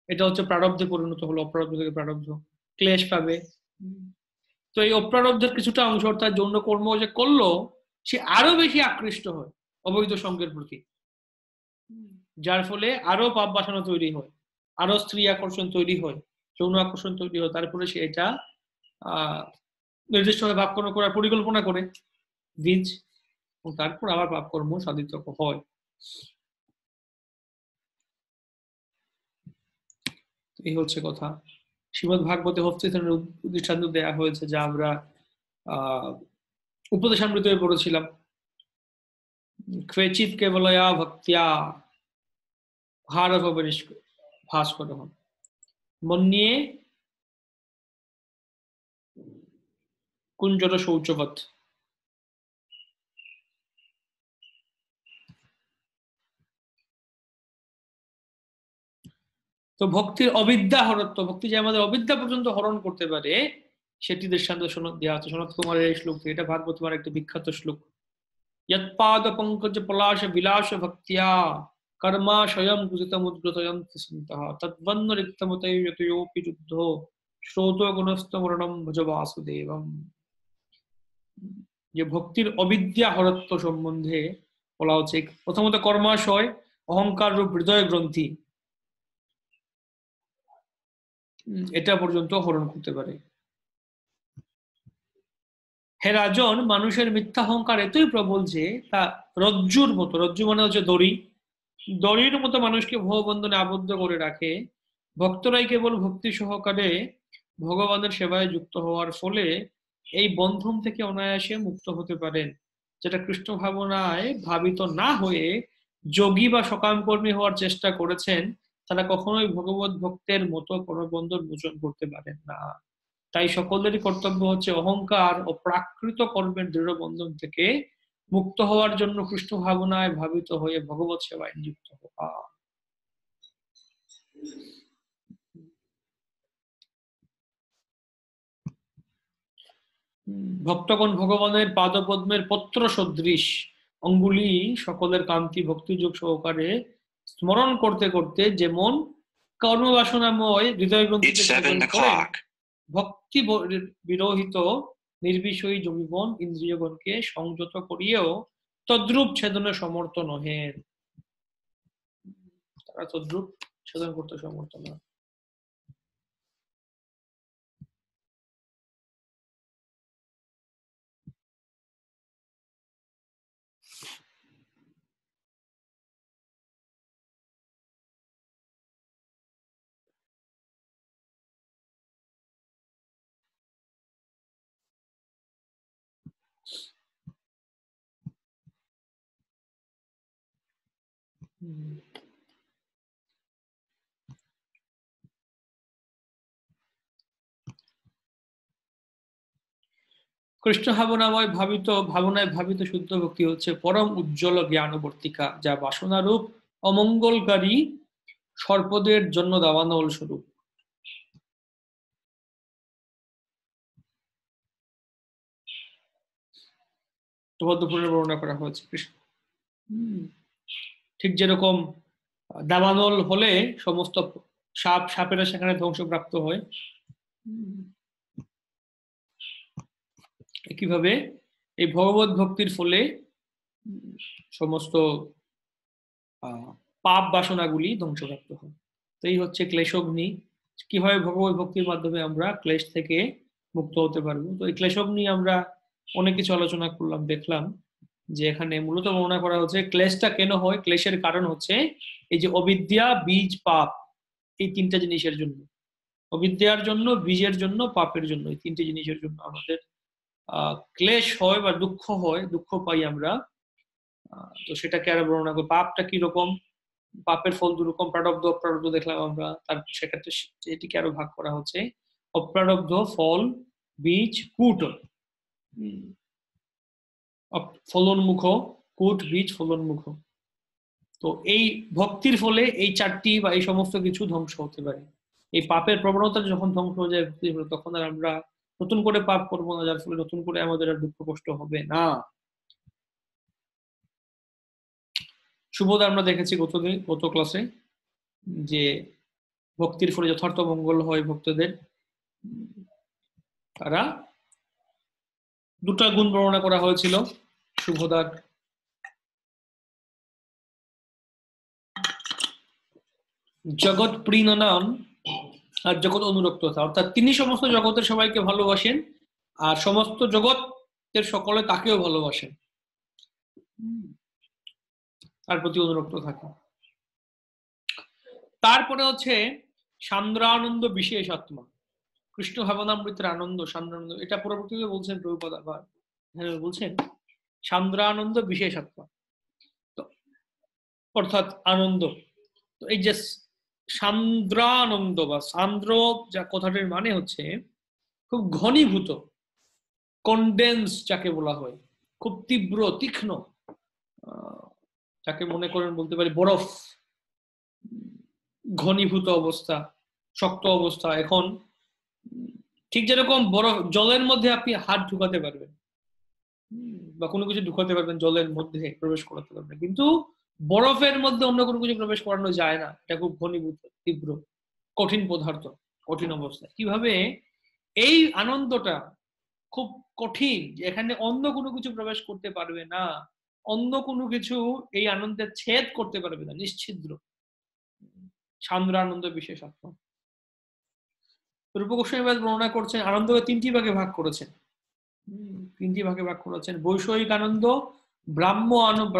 এটা হচ্ছে প্রারব্ধে পরিণত হলো, অপ্রারব্ধ থেকে প্রারব্ধ, ক্লেশ পাবে। তো এই অপ্রারব্ধের কিছুটা অংশ, অর্থাৎ যৌন কর্ম যে করলো, সে আরো বেশি আকৃষ্ট হয় অবৈধ সঙ্গের প্রতি, যার ফলে আরো পাপ বাসনা তৈরি হয়, আরো স্ত্রী আকর্ষণ তৈরি হয়, যৌন আকর্ষণ তৈরি হয়, তারপরে সে এটা নির্দিষ্টভাবে পাপ কর্ম করার পরিকল্পনা করে বীজ, এবং তারপর আবার পাপ কর্ম সাধিত হয়। এই হচ্ছে কথা। শ্রীমদ্ ভাগবতে হস্তিস্থানের দৃষ্টান্ত দেয়া হয়েছে, যা আমরা আহ উপদেশামৃতে পড়েছিলাম। ক্বেচিৎ কেবলয়া ভক্তিয়া ভাস করে হন মন্যে কুঞ্জর শৌচবৎ। তো ভক্তির অবিদ্যা হরত্ব, ভক্তি যে আমাদের অবিদ্যা পর্যন্ত হরণ করতে পারে, সেটি দৃষ্টান্ত দেওয়া হচ্ছে সনত কুমারের এই শ্লোক। এটা ভাগবত তোমার একটা বিখ্যাত শ্লোক। यत्पाद पंकज पलाश विलास भक्त्या कर्मा स्वयं कुजितमुद्गतयं सन्तः तद्वन्न रिक्तमतयोपि रुद्धो श्रोतो गुणस्तमरणं भज वासुदेवम। যে ভক্তির অবিদ্যা হরত্ব সম্বন্ধে বলা হচ্ছে, প্রথমত কর্মাশয় অহংকার রূপ হৃদয় গ্রন্থি, এটা পর্যন্ত হরণ করতে পারে। হে রাজন, মানুষের মিথ্যা অহংকার এতই প্রবল যে তা রজ্জুর মতো, রজ্জু মানে হচ্ছে দড়ি, দড়ির মতো মানুষকে ভববন্ধনে আবদ্ধ করে রাখে। ভক্তরাই কেবল ভক্তি সহকারে ভগবানের সেবায় যুক্ত হওয়ার ফলে এই বন্ধন থেকে অনায়াসে মুক্ত হতে পারেন। যেটা কৃষ্ণ ভাবনায় ভাবিত না হয়ে যোগী বা সকাম কর্মী হওয়ার চেষ্টা করেছেন, তারা কখনোই ভগবত ভক্তের মতো কোনো বন্ধন মোচন করতে পারেন না। তাই সকলেরই কর্তব্য হচ্ছে অহংকার ও প্রাকৃত কর্মের দৃঢ় বন্ধন থেকে মুক্ত হওয়ার জন্য কৃষ্ণ ভাবনায় ভাবিত হয়ে ভগবত সেবায় নিযুক্ত হওয়া। ভক্তগণ ভগবানের পাদপদ্মের পত্র সদৃশ অঙ্গুলি সকলের কান্তি ভক্তিযোগ সহকারে স্মরণ করতে করতে যেমন কর্মবাসনাময় হৃদয় গ্রন্থিতে ভক্তি বিরহিত নির্বিষয়ী জমিবন ইন্দ্রিয়গণকে সংযত করিয়েও তদ্রূপ ছেদনে সমর্থ নহেন। তারা তদ্রূপ ছেদন করতে সমর্থ নয়। কৃষ্ণ ভাবনায় ভাবিত শুদ্ধ ভক্তি হচ্ছে পরম উজ্জ্বল জ্ঞানবর্তিকা, যা বাসনারূপ অমঙ্গলকারী সর্পদের জন্য দাবানল স্বরূপ। বর্ণনা করা হয়েছে কৃষ্ণ। ঠিক যেরকম দাবানল হলে সমস্ত সাপেরা সেখানে ধ্বংসপ্রাপ্ত হয়, কিভাবে এই ভগবত ভক্তির ফলে সমস্ত পাপ বাসনাগুলি ধ্বংসপ্রাপ্ত হয়। তো এই হচ্ছে ক্লেশগ্নি। কিভাবে ভগবত ভক্তির মাধ্যমে আমরা ক্লেশ থেকে মুক্ত হতে পারবো। তো এই ক্লেশগ্নি আমরা অনেক কিছু আলোচনা করলাম, দেখলাম যে এখানে মূলত বর্ণনা করা হচ্ছে ক্লেশটা কেন হয়। ক্লেশের কারণ হচ্ছে এই যে অবিদ্যা, বীজ, পাপ, এই তিনটা জিনিসের জন্য। অবিদ্যার জন্য, বীজের জন্য, পাপের জন্য, এই তিনটি জিনিসের জন্য আমাদের ক্লেশ হয় বা দুঃখ হয়, দুঃখ পাই আমরা। তো সেটাকে আরো বর্ণনা করবো। পাপটা কি রকম, পাপের ফল দুরকম, প্রারব্ধ অপ্রারব্ধ দেখলাম আমরা। তারপর সেক্ষেত্রে এটিকে আরো ভাগ করা হচ্ছে অপ্রারব্ধ, ফল, বীজ, কূট। ফলনমুখ, কূট, বীজ, ফলনমুখ। তো এই ভক্তির ফলে এই চারটি বা এই সমস্ত কিছু ধ্বংস হতে পারে। এই পাপের প্রবণতা যখন ধ্বংস হয়ে যায় ভক্তির ফলে, তখন আর আমরা নতুন করে পাপ করবো না, যার ফলে নতুন করে আমাদের আর দুঃখ কষ্ট হবে না। সুবোধ আমরা দেখেছি গত ক্লাসে যে ভক্তির ফলে যথার্থ মঙ্গল হয় ভক্তদের। তারা দুটা গুণ বর্ণনা করা হয়েছিল শুভদার। জগৎ প্রিয়নাম আর জগৎ অনুরক্ততা, অর্থাৎ তিনি সমস্ত জগতের সবাইকে ভালোবাসেন আর সমস্ত জগতের সকলে তাকেও ভালোবাসেন, তার প্রতি অনুরক্ত থাকে। তারপরে হচ্ছে সান্দ্রানন্দ বিশেষ আত্মা, কৃষ্ণ ভাবনামৃতের আনন্দ, সান্দ্রানন্দ, এটা পরবর্তীতে বলছেন প্রভুপাদ আবার, বলছেন সান্দ্রানন্দ বিশেষ আত্মা, তো অর্থাৎ আনন্দ। তো এই যে সান্দ্রানন্দ বা সান্দ্র, যা কথাটির মানে হচ্ছে খুব ঘনীভূত, কন্ডেন্স যাকে বলা হয়, খুব তীব্র তীক্ষ্ণ, যাকে মনে করেন বলতে পারি বরফ, ঘনীভূত অবস্থা, শক্ত অবস্থা। এখন ঠিক যেরকম বরফ, জলের মধ্যে আপনি হাত ঢুকাতে পারবেন বা কোনো কিছু ঢুকাতে পারবেন, জলের মধ্যে প্রবেশ করাতে পারবেন, কিন্তু বরফের মধ্যে অন্য কোনো কিছু প্রবেশ করানো যায় না, এটা খুব ঘনীভূত, তীব্র, কঠিন পদার্থ, কঠিন অবস্থা। কিভাবে এই আনন্দটা খুব কঠিন, যে এখানে অন্য কোনো কিছু প্রবেশ করতে পারবে না, অন্য কোনো কিছু এই আনন্দের ছেদ করতে পারবে না, নিশ্ছিদ্র, সান্দ্রানন্দ বিশেষ আত্মা। রূপ গোস্বামী বর্ণনা করছেন আনন্দকে তিনটি ভাগে ভাগ করেছেন, তিনটি ভাগে ভাগ করেছেন, বৈষয়িক আনন্দ, ব্রাহ্ম আনন্দ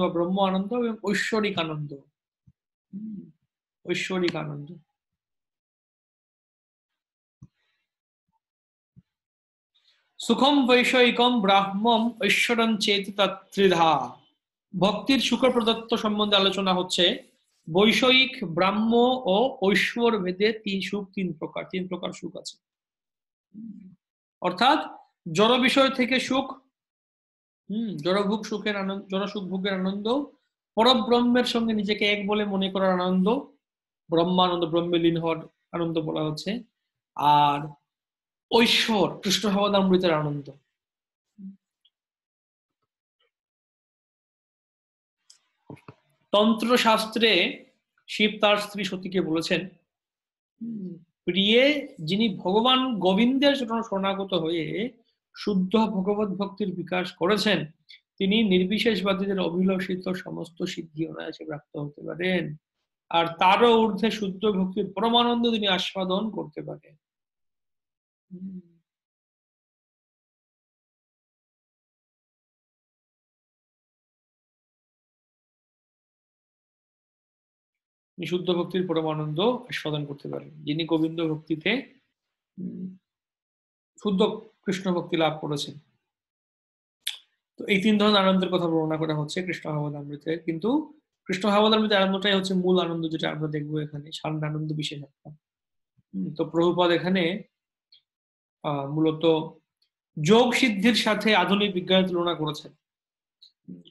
বা ব্রহ্ম আনন্দ, এবং ঐশ্বরিক আনন্দ। ঐশ্বরিক আনন্দ, সুখম বৈষয়িকম ব্রাহ্মম ঐশ্বরম চেত তত্রিধা। ভক্তির সুখ প্রদত্ত সম্বন্ধে আলোচনা হচ্ছে। বৈষয়িক, ব্রাহ্ম ও ঐশ্বর ভেদে সুখ তিন প্রকার, তিন প্রকার সুখ আছে। অর্থাৎ জড় বিষয় থেকে সুখ, জড়ভোগ সুখের আনন্দ, জড় সুখ ভোগের আনন্দ, পরব্রহ্মের সঙ্গে নিজেকে এক বলে মনে করার আনন্দ, ব্রহ্মানন্দ, ব্রহ্মে লীন হওয়ার আনন্দ বলা হচ্ছে। আর ঐশ্বর, কৃষ্ণ ভাবনামৃতের আনন্দ। তন্ত্র শাস্ত্রে শিব তার স্ত্রী সতীকে বলেছেন, প্রিয়ে যিনি ভগবান গোবিন্দের শরণাগত হয়ে শুদ্ধ ভগবত ভক্তির বিকাশ করেছেন, তিনি নির্বিশেষবাদীদের অভিলষিত সমস্ত সিদ্ধি অনায়াসে প্রাপ্ত হতে পারেন, আর তারও ঊর্ধ্বে শুদ্ধ ভক্তির পরমানন্দ তিনি আস্বাদন করতে পারেন। শুদ্ধ ভক্তির পরমানন্দ আস্বাদন করতে পারেন, যিনি গোবিন্দ ভক্তিতে শুদ্ধ কৃষ্ণ ভক্তি লাভ করেছেন। তো এই তিন ধরনের আনন্দের কথা বর্ণনা করা হচ্ছে কৃষ্ণ ভাবনামৃতে। কিন্তু কৃষ্ণ ভাবনামৃতের আনন্দটাই হচ্ছে মূল আনন্দ, যেটা আমরা দেখবো এখানে, সান্ড আনন্দ বিশেষ একটা। তো প্রভুপাদ এখানে মূলত যোগ সিদ্ধির সাথে আধুনিক বিজ্ঞানের তুলনা করেছেন।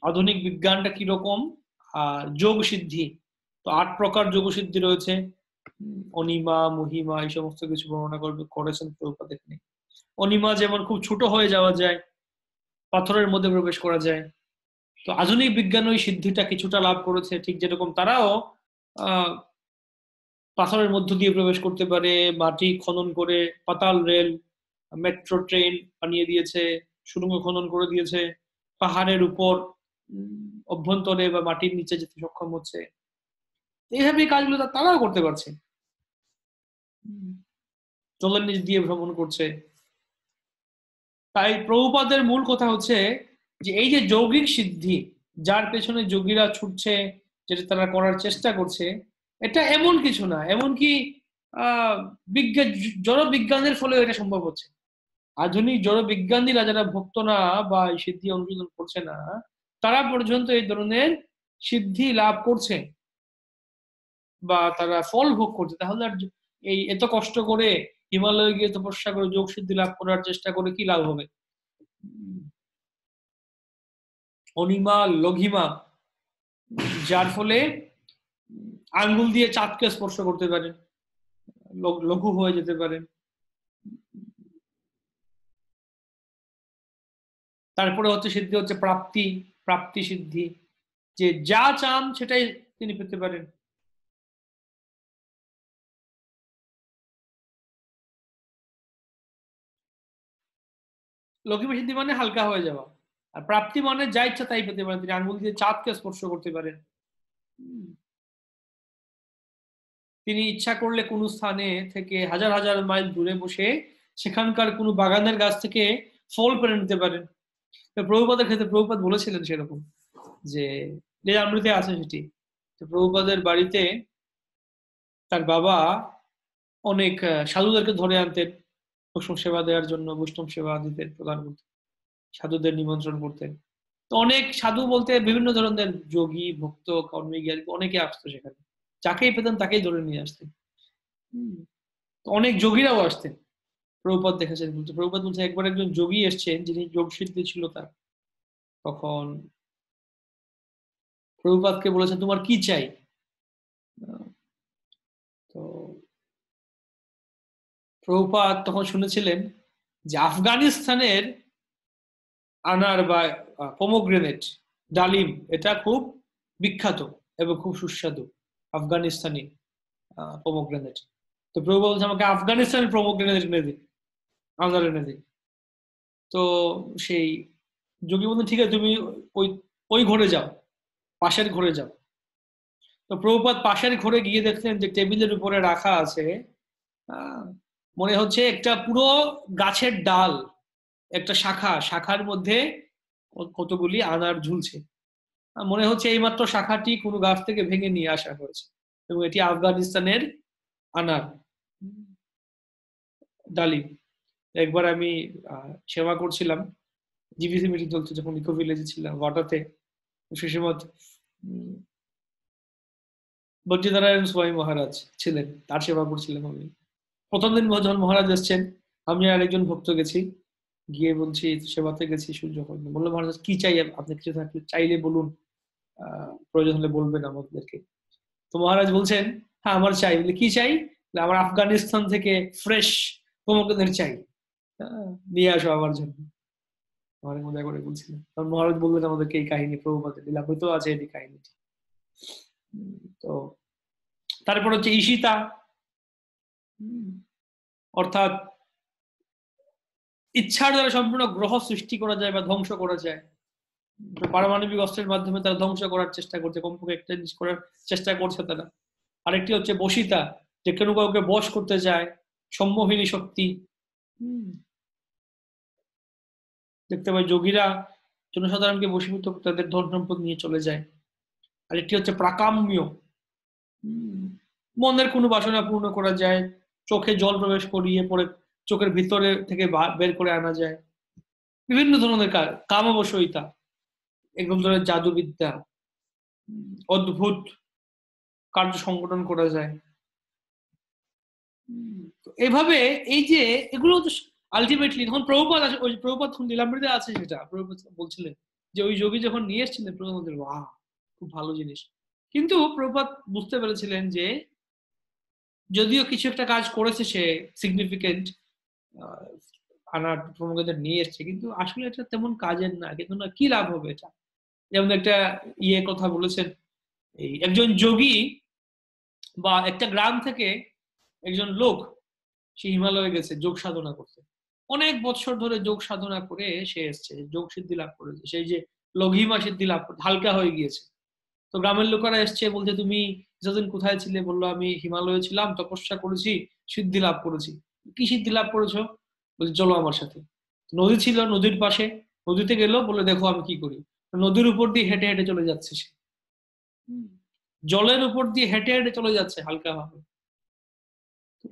আধুনিক বিজ্ঞানটা কিরকম, যোগ সিদ্ধি, তো 8 প্রকার যোগ সিদ্ধি রয়েছে, অনিমা, মহিমা, এই সমস্ত কিছু বর্ণনা করেছেন প্রভুপাদ এখানে। অনিমা যেমন খুব ছোট হয়ে যাওয়া যায়, পাথরের মধ্যে প্রবেশ করা যায়। তো আধুনিক বিজ্ঞান ওই সিদ্ধিটা কিছুটা লাভ করেছে, ঠিক যেরকম তারাও পাথরের মধ্য দিয়ে প্রবেশ করতে পারে, মাটি খনন করে পাতাল রেল, মেট্রো ট্রেন বানিয়ে দিয়েছে, সুড়ঙ্গ খনন করে দিয়েছে, পাহাড়ের উপর অভ্যন্তরে বা মাটির নিচে যেতে সক্ষম হচ্ছে। এইভাবে কাজগুলো তারাও করতে পারছে, জলের নিচ দিয়ে ভ্রমণ করছে। তাই প্রভুপাদের মূল কথা হচ্ছে যে এই যে যৌগিক সিদ্ধি, যার পেছনে যোগীরা ছুটছে, যেটা তারা করার চেষ্টা করছে, এটা এমন কিছু না, এমনকি বিজ্ঞান, জড় বিজ্ঞানের ফলে এটা সম্ভব হচ্ছে। আধুনিক জড় বিজ্ঞানীরা যারা ভক্ত না বা এই সিদ্ধি অনুশীলন করছে না, তারা পর্যন্ত এই ধরনের সিদ্ধি লাভ করছে বা তারা ফল ভোগ করছে। তাহলে আর এই এত কষ্ট করে হিমালয়ে গিয়ে তপস্যা করে যোগ সিদ্ধি লাভ করার চেষ্টা করে কি লাভ হবে? অনিমা, লঘিমা, যার ফলে আঙ্গুল দিয়ে চাঁদকে স্পর্শ করতে পারেন, লঘু হয়ে যেতে পারেন। তারপরে হচ্ছে সিদ্ধি হচ্ছে প্রাপ্তি, প্রাপ্তি সিদ্ধি, যে যা চান সেটাই তিনি পেতে পারেন। লঘিমা সিদ্ধি মানে হালকা হয়ে যাওয়া, আর প্রাপ্তি মানে যা ইচ্ছা তাই পেতে পারেন, তিনি আঙ্গুল দিয়ে চাঁদকে স্পর্শ করতে পারেন। তিনি ইচ্ছা করলে কোন স্থানে থেকে হাজার হাজার মাইল দূরে বসে সেখানকার কোনো বাগানের গাছ থেকে ফল পেরে নিতে পারেন। প্রভুপাদের ক্ষেত্রে প্রভুপাদ বলেছিলেন সেরকম, যে লীলামৃতে আছে সেটি। তো প্রভুপাদের বাড়িতে তার বাবা অনেক সাধুদেরকে ধরে আনতেন বৈষ্ণব সেবা দেওয়ার জন্য, বৈষ্ণব সেবা দিতেন, প্রদান করতেন, সাধুদের নিমন্ত্রণ করতেন। তো অনেক সাধু বলতে বিভিন্ন ধরনের যোগী, ভক্ত, কর্মী, জ্ঞানী অনেকে আসতো সেখানে, যাকেই পেতেন তাকেই ধরে নিয়ে আসতেন। হম। তো অনেক যোগীরাও আসতেন। প্রভুপাদ দেখেছেন, বলতে প্রভুপাদ বলছে একবার একজন যোগী এসছেন যিনি যোগ সিদ্ধি ছিল তার। তখন প্রভুপাদকে বলেছেন তোমার কি চাই। তো প্রভুপাদ তখন শুনেছিলেন যে আফগানিস্তানের আনার বা পমোগ্রেনেট, ডালিম, এটা খুব বিখ্যাত এবং খুব সুস্বাদু, আফগানিস্তানি পমোগ্রেনেট। তো প্রভু বলছে আমাকে আফগানিস্তানের পমোগ্রেনেট এনে দিন, আনার এনে দিন। তো সেই যোগী বললেন ঠিক আছে তুমি ওই ওই ঘরে যাও, পাশের ঘরে যাও। তো প্রভুপাদ পাশের ঘরে গিয়ে দেখলেন যে টেবিলের উপরে রাখা আছে, আহ, মনে হচ্ছে একটা পুরো গাছের ডাল, একটা শাখা, শাখার মধ্যে কতগুলি আনার ঝুলছে। মনে হচ্ছে এইমাত্র শাখাটি কোনো গাছ থেকে ভেঙে নিয়ে আসা হয়েছে এবং এটি আফগানিস্তানের আনার, ডালিম। একবার আমি সেবা করছিলাম, জিবিসি মিটিং চলছে যখন ইকো ভিলেজে ছিলাম ওয়াটাতে। সে সময় বদ্রীনারায়ণ স্বামী মহারাজ ছিলেন, তার সেবা করছিলাম আমি। প্রথম দিন যখন মহারাজ এসছেন, আমি আর একজন ভক্ত গেছি, গিয়ে বলছি সেবাতে গেছি, সূর্য বললো মহারাজ কি চাই, আপনি কিছু থাকলে চাইলে বলুন, প্রয়োজন হলে বলবেন আমাদেরকে। তো মহারাজ বলছেন হ্যাঁ আমার চাই। বলে কি চাই? বলে, আমার আফগানিস্তান থেকে ফ্রেশ পোমোগ্রানেট চাই, নিয়ে আসো আমার জন্য। আমার মজা করে বলছিলেন, তখন মহারাজ বললেন আমাদেরকে এই কাহিনী, প্রভুপাদের লীলাবৃত আছে এই কাহিনীটি। তো তারপর হচ্ছে ঈশিতা, অর্থাৎ ইচ্ছার দ্বারা সম্পূর্ণ গ্রহ সৃষ্টি করা যায় বা ধ্বংস করা যায়। পারমাণবিক অস্ত্রের মাধ্যমে তারা ধ্বংস করার চেষ্টা করছে, কমপক্ষে একটা জিনিস করার চেষ্টা করছে তারা। আরেকটি হচ্ছে বশিতা, যে কেন কাউকে বশ করতে চায়, সম্মোহিনী শক্তি। দেখতে পাই যোগীরা জনসাধারণকে বশীভূত করে তাদের ধন সম্পদ নিয়ে চলে যায়। আরেকটি হচ্ছে প্রাকাম্য, মনের কোনো বাসনা পূর্ণ করা যায়, চোখে জল প্রবেশ করিয়ে পরে চোখের ভিতরে থেকে বের করে আনা যায়। বিভিন্ন ধরনের কামবশয়িতা, এরকম ধরনের জাদুবিদ্যা, অদ্ভুত কার্য সংগঠন করা যায়। তো এভাবে এই যে এগুলো তো আলটিমেটলি যখন প্রভুপাদ আছে, ওই প্রভুপাদ লীলামৃতে আছে, সেটা প্রভুপাদ বলছিলেন যে ওই যোগী যখন নিয়ে এসেছিলেন প্রভুপাদের, বাহ খুব ভালো জিনিস। কিন্তু প্রভুপাদ বুঝতে পেরেছিলেন যে যদিও কিছু একটা কাজ করেছে সে সিগনিফিকেন্ট, আনার প্রমোগেদের নিয়ে এসছে, কিন্তু আসলে এটা তেমন কাজের না, কিন্তু না কি লাভ হবে এটা। যেমন একটা কথা বলেছেন, এই একজন যোগী বা একটা গ্রাম থেকে একজন লোক সে হিমালয়ে গেছে যোগ সাধনা করতে, অনেক বছর ধরে যোগ সাধনা করে সে এসছে, যোগ সিদ্ধি লাভ করেছে, সেই যে লঘিমা সিদ্ধি লাভ করে হালকা হয়ে গিয়েছে। তো গ্রামের লোকেরা এসছে বলছে তুমি যতদিন কোথায় ছিলে, বললো আমি হিমালয়ে ছিলাম, তপস্যা করেছি, সিদ্ধি লাভ করেছি। কি সিদ্ধি লাভ করেছো? বলছে চলো আমার সাথে। নদী ছিল, নদীর পাশে, নদীতে গেল, বলে দেখো আমি কি করি। নদীর উপর দিয়ে হেঁটে হেঁটে চলে যাচ্ছে সে, জলের উপর দিয়ে হেঁটে হেঁটে চলে যাচ্ছে হালকা ভাবে।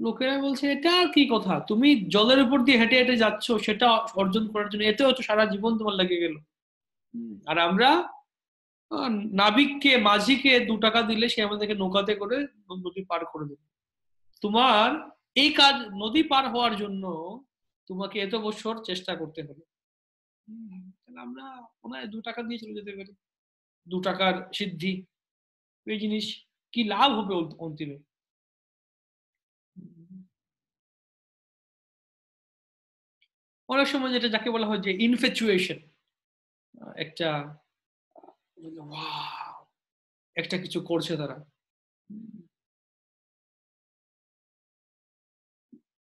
লোকেরা বলছে এটা আর কি কথা, তুমি জলের উপর দিয়ে হেঁটে হেঁটে যাচ্ছ সেটা অর্জন করার জন্য, এতেও তো সারা জীবন তোমার লেগে গেল। আর আমরা নাবিককে, মাঝিকে 2 টাকা দিলে সে আমাদেরকে নৌকাতে করে নদী পার করে দেবে। তোমার এই কাজ, নদী পার হওয়ার জন্য তোমাকে এত বছর চেষ্টা করতে হবে। তাহলে আমরা ওনায় 2 টাকা দিয়ে চলে যেতে পারি, 2 টাকার সিদ্ধি, এই জিনিস কি লাভ হবে অন্তিমে। অনেক সময় যেটা যাকে বলা হয় যে ইনফ্যাচুয়েশন, একটা wow, একটা কিছু করছে তারা।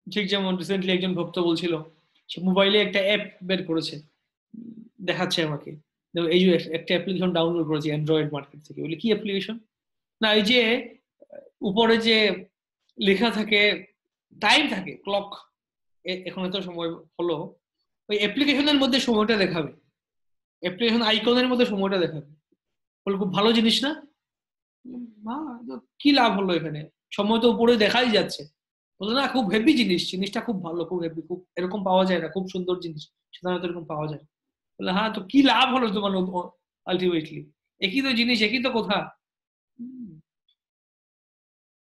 ঠিক যেমন রিসেন্টলি একজন ভক্ত বলছিল সে মোবাইলে একটা অ্যাপ বের করেছে, দেখাচ্ছে আমাকে, দেখো এই যে একটা অ্যাপ্লিকেশন ডাউনলোড করেছি অ্যান্ড্রয়েড মার্কেট থেকে। বলি কি অ্যাপ্লিকেশন? না এই যে উপরে যে লেখা থাকে, টাইম থাকে, ক্লক, এখন এত সময় হলো, ওই অ্যাপ্লিকেশনের মধ্যে সময়টা দেখাবে, অ্যাপ্লিকেশন আইকনের মধ্যে সময়টা দেখাবে, বলে খুব ভালো জিনিস না? তো কি লাভ হলো এখানে, সময় তো উপরে দেখাই যাচ্ছে। বললো না, খুব হেভি জিনিস, জিনিসটা খুব ভালো, খুব হেভি, খুব এরকম পাওয়া যায় না, খুব সুন্দর জিনিস সাধারণত এরকম পাওয়া যায়। বলে হ্যাঁ, তো কি লাভ হলো তোমার আলটিমেটলি? একই তো জিনিস, একই তো কথা। হুম,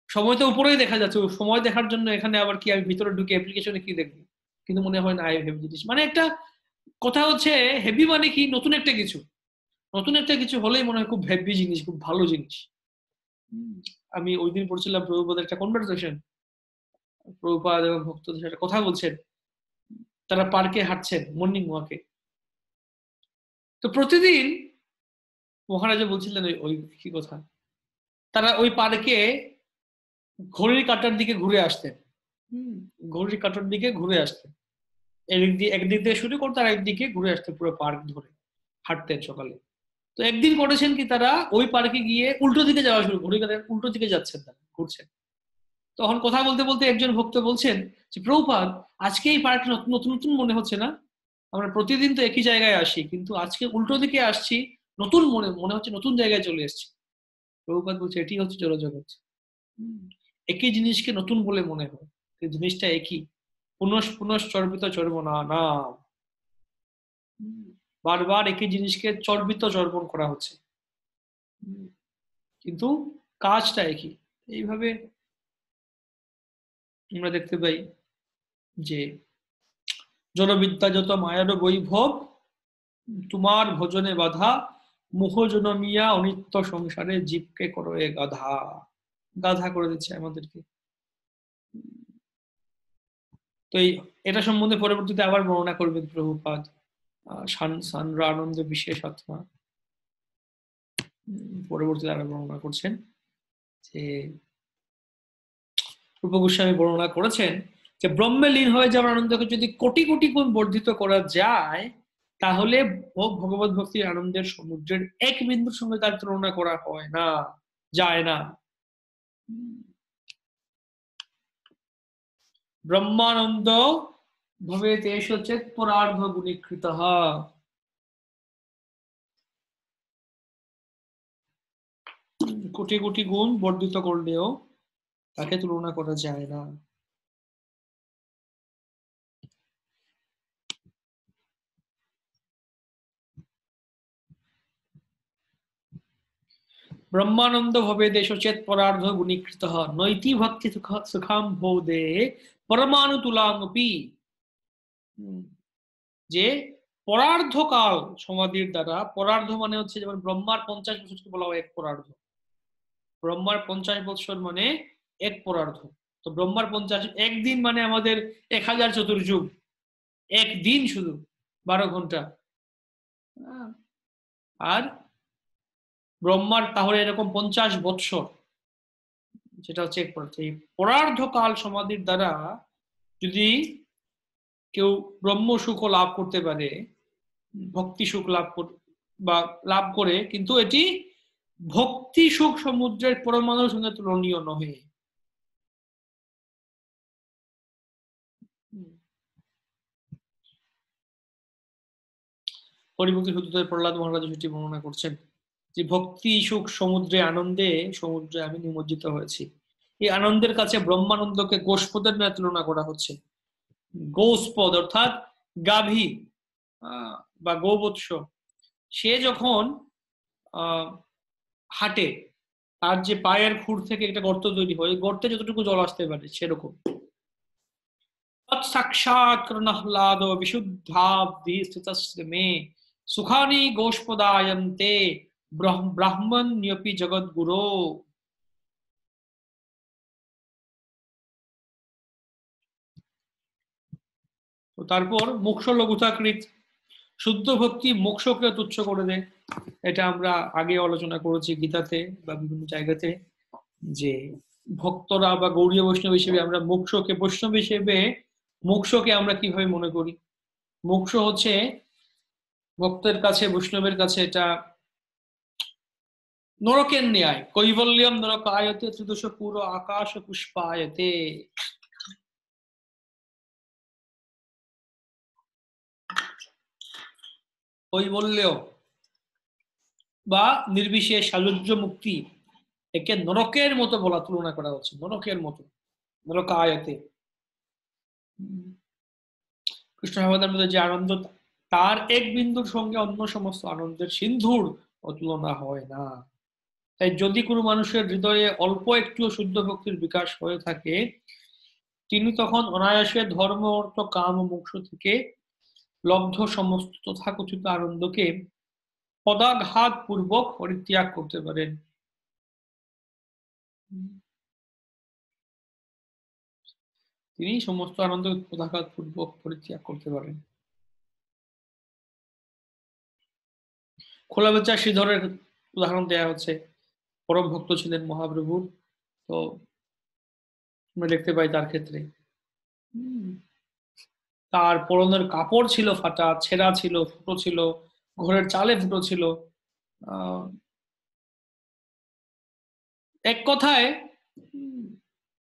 সময় তো উপরেই দেখা যাচ্ছে, ওই সময় দেখার জন্য এখানে আবার কি আমি ভিতরে ঢুকে অ্যাপ্লিকেশনে কি দেখবো? কিন্তু মনে হয় না হেভি জিনিস মানে একটা কথা হচ্ছে, হেভি মানে কি নতুন একটা কিছু, নতুন একটা কিছু হলেই মনে হয় খুব হেভি জিনিস, খুব ভালো জিনিস। হুম, আমি ওই দিন পড়ছিলাম প্রভুপাদের একটা কনভারসেশন, প্রভুপাদ এবং ভক্তদের সাথে কথা বলছেন, তারা পার্কে হাঁটছেন মর্নিং ওয়াকে। তো প্রতিদিন মহারাজা বলছিলেন ওই ওই কি কথা, তারা ওই পার্কে ঘড়ির কাঁটার দিকে ঘুরে আসতেন। হুম, ঘড়ির কাঁটার দিকে ঘুরে আসতেন, একদিক দিয়ে শুরু করতে আর একদিকে ঘুরে আসতেন, পুরো পার্ক ধরে হাঁটতেন সকালে। তো একদিন করেছেন কি, তারা ওই পার্কে গিয়ে উল্টো দিকে যাওয়া শুরু, ঘড়ির কাঁটার উল্টো দিকে যাচ্ছেন, তারা ঘুরছেন। তখন কথা বলতে বলতে একজন ভক্ত বলছেন যে প্রভুপাদ, আজকে এই পার্ক নতুন নতুন নতুন মনে হচ্ছে না? আমরা প্রতিদিন তো একই জায়গায় আসি, কিন্তু আজকে উল্টো দিকে আসছি, নতুন মনে মনে হচ্ছে নতুন জায়গায় চলে এসেছি। প্রভুপাদ বলছে এটি হচ্ছে জড়জগৎ। হুম, একই জিনিসকে নতুন বলে মনে হয়, এই জিনিসটা একই, পুনঃ পুনঃ চর্বিত চর্ব না না। হুম, বারবার একই জিনিসকে চর্বিত চর্বণ করা হচ্ছে। হুম, কিন্তু কাজটা একই। এইভাবে আমরা দেখতে পাই যে জড়বিদ্যা যত মায়ার বৈভব, তোমার ভজনে বাধা, মুখ জনমিয়া অনিত্য সংসারে জীবকে করো এ গাধা। গাধা করে দিচ্ছে আমাদেরকে। তো এই এটা সম্বন্ধে পরবর্তীতে আবার বর্ণনা করবেন প্রভুপাদ, সান্দ্র আনন্দ বিশেষ আত্মা। পরবর্তীতে আবার বর্ণনা করছেন যে রূপ গোস্বামী বর্ণনা করেছেন যে ব্রহ্মে লীন হয়ে যাওয়ার আনন্দকে যদি কোটি কোটি গুণ বর্ধিত করা যায়, তাহলে ভগবত ভক্তির আনন্দের সমুদ্রের এক বিন্দুর সঙ্গে তার তুলনা করা হয় না, যায় না। ব্রহ্মানন্দ ভবেত এষ চেত পরার্ধ গুণীকৃত। কোটি কোটি গুণ বর্ধিত করলেও তাকে তুলনা করা যায় না। ব্রহ্মানন্দ ভবে দেশ চেত পরার্ধ গুণীকৃত নৈতি ভক্তি সুখাম ভোদে পরমাণু তুলামপি। যে পরার্ধ কাল সমাধির দ্বারা, পরার্ধ মানে হচ্ছে যেমন ব্রহ্মার 50 বছরকে বলা হয় এক পরার্ধ, ব্রহ্মার 50 বছর মানে এক পরার্ধ। তো ব্রহ্মার 50 একদিন মানে আমাদের 1000 চতুর্যুগ, একদিন শুধু 12 ঘন্টা। আর ব্রহ্মার তাহলে এরকম 50 বৎসর, যেটা হচ্ছে এক পরার্থ। এই পরার্ধ কাল সমাধির দ্বারা যদি কেউ ব্রহ্ম সুখ লাভ করতে পারে, ভক্তি সুখ বা লাভ করে, কিন্তু এটি ভক্তি সুখ সমুদ্রের পরমাণুর সঙ্গে তুলনীয় নহে। পরিভক্তি সূত্রে প্রহ্লাদ মহারাজ সেটি বর্ণনা করছেন যে ভক্তি সুখ সমুদ্রে আনন্দে, সমুদ্রে আমি নিমজ্জিত হয়েছি। এই আনন্দের কাছে ব্রহ্মানন্দকে গোষ্পদের ন্যায় তুলনা করা হচ্ছে। গোস্পদ অর্থাৎ গাভী, আহ, বা গোবৎস, সে যখন আহ হাঁটে, তার যে পায়ের খুর থেকে একটা গর্ত তৈরি হয়, গর্তে যতটুকু জল আসতে পারে সেরকম। তৎসাক্ষাৎ কর্ণহ্লাদ বিশুদ্ধাব্ধি স্থিতস্য মে সুখানি গোষ্পদায়ন্তে ব্রাহ্মণ্যপি জগদ্গুরো। তো তারপর মোক্ষ লঘুতাকৃত, শুদ্ধ ভক্তি মোক্ষকে তুচ্ছ করে দেয়। এটা আমরা আগে আলোচনা করেছি গীতাতে বা বিভিন্ন জায়গাতে, যে ভক্তরা বা গৌড়ীয় বৈষ্ণব হিসেবে আমরা মোক্ষকে, বৈষ্ণব হিসেবে মোক্ষকে আমরা কিভাবে মনে করি? মোক্ষ হচ্ছে ভক্তের কাছে, বৈষ্ণবের কাছে এটা নরকের ন্যায়। কৈবল্যম নরকায়তে ত্রিদশ পুরো আকাশ পুষ্পায়তে। ওই বললেও বা নির্বিশেষ সাযুজ্য মুক্তি, একে নরকের মতো বলা, তুলনা করা হচ্ছে নরকের মতো, নরক আয়তে। কৃষ্ণ ভাবনার মধ্যে যে আনন্দ, তার এক বিন্দুর সঙ্গে অন্য সমস্ত আনন্দের সিন্ধুর তুলনা হয় না। তাই যদি কোনো মানুষের হৃদয়ে অল্প একটু শুদ্ধ ভক্তির বিকাশ হয়ে থাকে, তিনি তখন অনায়াসে ধর্ম অর্থ কাম ও মোক্ষ থেকে লব্ধ সমস্ত তথাকথিত আনন্দকে পদাঘাত পূর্বক পরিত্যাগ করতে পারেন। তিনি সমস্ত আনন্দ পদাঘাত পূর্বক পরিত্যাগ করতে পারেন। খোলা বেচা শ্রীধরের উদাহরণ দেয়া হচ্ছে। পরম ভক্ত ছিলেন মহাপ্রভুর। তো আমরা দেখতে পাই তার ক্ষেত্রে তার পরনের কাপড় ছিল ফাটা, ছেঁড়া ছিল, ফুটো ছিল, ঘরের চালে ফুটো ছিল। আহ, এক কথায়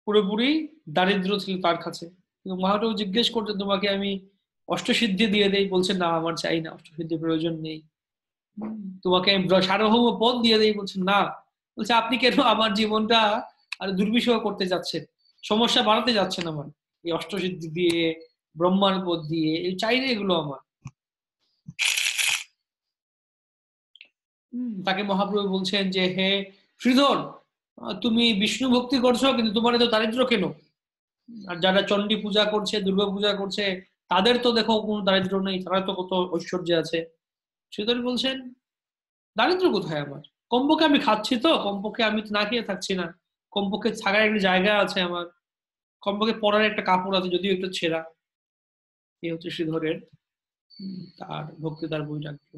পুরোপুরি দারিদ্র ছিল তার কাছে। কিন্তু মহাপ্রভু জিজ্ঞেস করতেন, তোমাকে আমি অষ্টসিদ্ধি দিয়ে দেই? বলছে না, আমার চাই না, অষ্টসিদ্ধির প্রয়োজন নেই। তোমাকে আমি সার্বভৌম পদ দিয়ে দেই? বলছে না। বলছে আপনি কেন আমার জীবনটা আর দুর্বিষহ করতে যাচ্ছেন, সমস্যা বাড়াতে যাচ্ছেন আমার, এই অষ্টসিদ্ধি দিয়ে, ব্রহ্মার পদ দিয়ে, এই চাই না এগুলো আমার। তাকে মহাপ্রভু বলছেন যে, হে শ্রীধর, তুমি বিষ্ণু ভক্তি করছো, কিন্তু তোমার এত দারিদ্র কেন? আর যারা চণ্ডী পূজা করছে, দুর্গা পূজা করছে, তাদের তো দেখো কোনো দারিদ্র নেই, তারা তো কত ঐশ্বর্য আছে। শ্রীধর বলছেন, দারিদ্র কোথায় আমার? কমপক্ষে আমি খাচ্ছি তো, কমপক্ষে আমি তো না খেয়ে থাকছি না, কমপক্ষে থাকার একটা জায়গা আছে আমার, কমপক্ষে পরার একটা কাপড় আছে, যদিও একটু ছেঁড়া। এই হচ্ছে শ্রীধরের তার ভক্তি, তার বৈরাগ্য।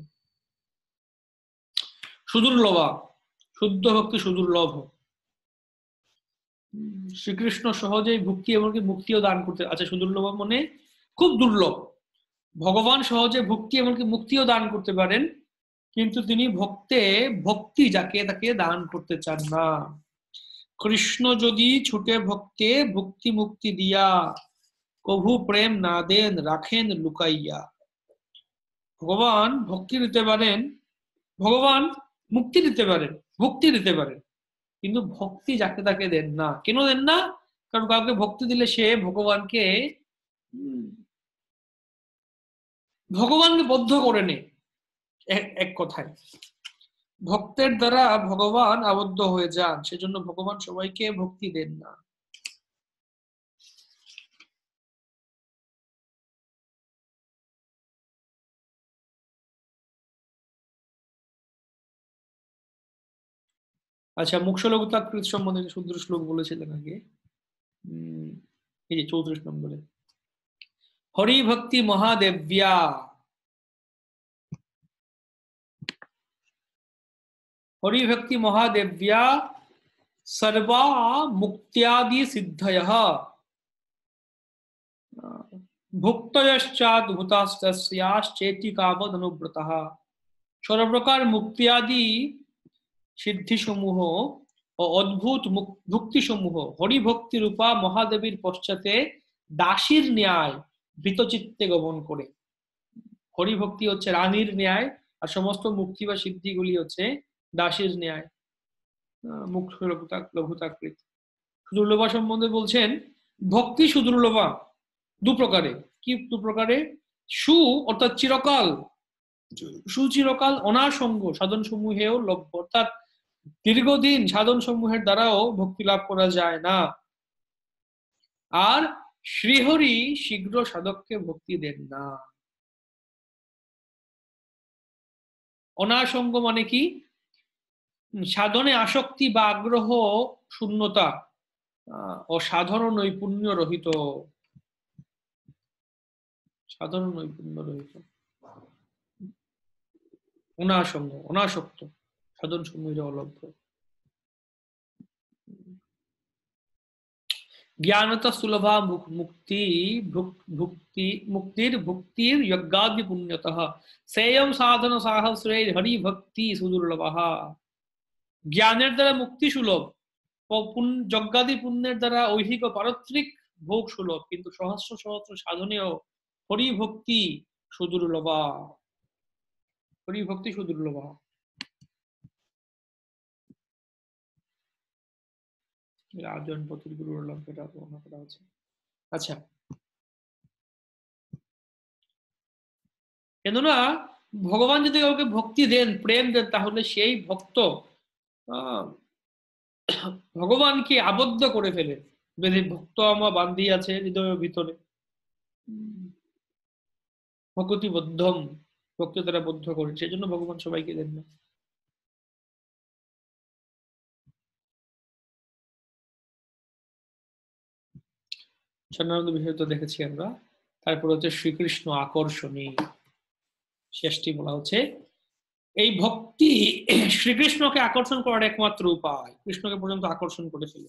সুদুর্লভা, শুদ্ধ ভক্তি সুদুর্লভ। শ্রীকৃষ্ণ সহজেই ভক্তি এমনকি মুক্তিও দান করতে, আচ্ছা সুদুর্লভ মানে খুব দুর্লভ। ভগবান সহজে ভক্তি এমনকি মুক্তিও দান করতে পারেন, কিন্তু তিনি ভক্তি যাকে তাকে দান করতে চান না। কৃষ্ণ যদি ছুটে ভক্তে ভক্তি মুক্তি দিয়া, কভু প্রেম না দেন রাখেন লুকাইয়া। ভগবান ভক্তি দিতে পারেন, ভগবান মুক্তি দিতে পারেন, ভক্তি দিতে পারেন, কিন্তু ভক্তি যাকে তাকে দেন না। কেন দেন না? কারণ কাউকে ভক্তি দিলে সে ভগবানকে উম, ভগবানকে বদ্ধ করে নেয়। এক কথায় ভক্তের দ্বারা ভগবান আবদ্ধ হয়ে যান, সেজন্য ভগবান সবাইকে ভক্তি দেন না। আচ্ছা, মুক্ষলঘুতাকৃত সম্বন্ধে সুন্দর শ্লোক বলেছিলেন আগে। উম এই যে 34 নম্বরে, হরি ভক্তি মহাদেব্যা, হরি ভক্তি মহাদেব্যা সর্বা মুক্त्यादि সিদ্ধয়ঃ ভুক্তয়শ্চাদ্ভুতাস্তস্যাশ্চেতিকাবদ অনুব্রতঃ। সর্বপ্রকার মুক্তি আদি সিদ্ধিসমূহ ও অদ্ভুত ভক্তিসমূহ হরিভক্তি রূপা মহাদেবীর পশ্চাতে দাসীর ন্যায় ভীতচিত্তে গমন করে। হরিভক্তি হচ্ছে রানীর ন্যায়, আর সমস্ত মুক্তি বা সিদ্ধিগুলি হচ্ছে দাসীর ন্যায়। মুখ্য লঘুতাকৃত। সুদুর্লভা সম্বন্ধে বলছেন, ভক্তি সুদুর্লভা দু প্রকারে। কি দু প্রকারে? সু অর্থাৎ চিরকাল, সুচিরকাল অনাসঙ্গ সাধন সমূহেও লভ্য, অর্থাৎ দীর্ঘদিন সাধন সমূহের দ্বারাও ভক্তি লাভ করা যায় না। আর শ্রীহরি শীঘ্র সাধককে ভক্তি দেন না। অনাসঙ্গ মানে কি? সাধনে আসক্তি বা আগ্রহ শূন্যতা, অসাধারণ নৈপুণ্য রহিত, সাধারণ নৈপুণ্য রহিত, অনাসঙ্গ, অনাসক্ত, সাধন সমূহের অলভ্য। জ্ঞানতা সুলভা মুক্তি ভুক্তি মুক্তির ভুক্তির যজ্ঞাদি পুণ্যতঃ সেয়ম সাধন সাহস্রৈর হরি ভক্তি সুদুর্লভঃ। জ্ঞানের দ্বারা মুক্তি সুলভ, যজ্ঞাদি পুণ্যের দ্বারা ঐহিক ও পারত্রিক ভোগ সুলভ, কিন্তু সহস্র সহস্র সাধনেও হরি ভক্তি সুদুর্লভা। হরিভক্তি সুদুর্লভ। রাজন পতির গুরুর লঙ্কাটা বর্ণনা করা হচ্ছে। আচ্ছা, কেননা ভগবান যদি কাউকে ভক্তি দেন, প্রেম দেন, তাহলে সেই ভক্ত আহ, ভগবানকে আবদ্ধ করে ফেলে। যদি ভক্ত আমার বান্ধি আছে হৃদয়ের ভিতরে, ভগতি বদ্ধম, ভক্তি তারা বদ্ধ করে, সেই জন্য ভগবান সবাইকে দেন না। সাধারণত বিষয় তো দেখেছি আমরা। তারপর হচ্ছে শ্রীকৃষ্ণ আকর্ষণী, শেষটি বলা হচ্ছে এই ভক্তি শ্রীকৃষ্ণকে আকর্ষণ করার একমাত্র উপায়, কৃষ্ণকে পর্যন্ত আকর্ষণ করে ফেলে।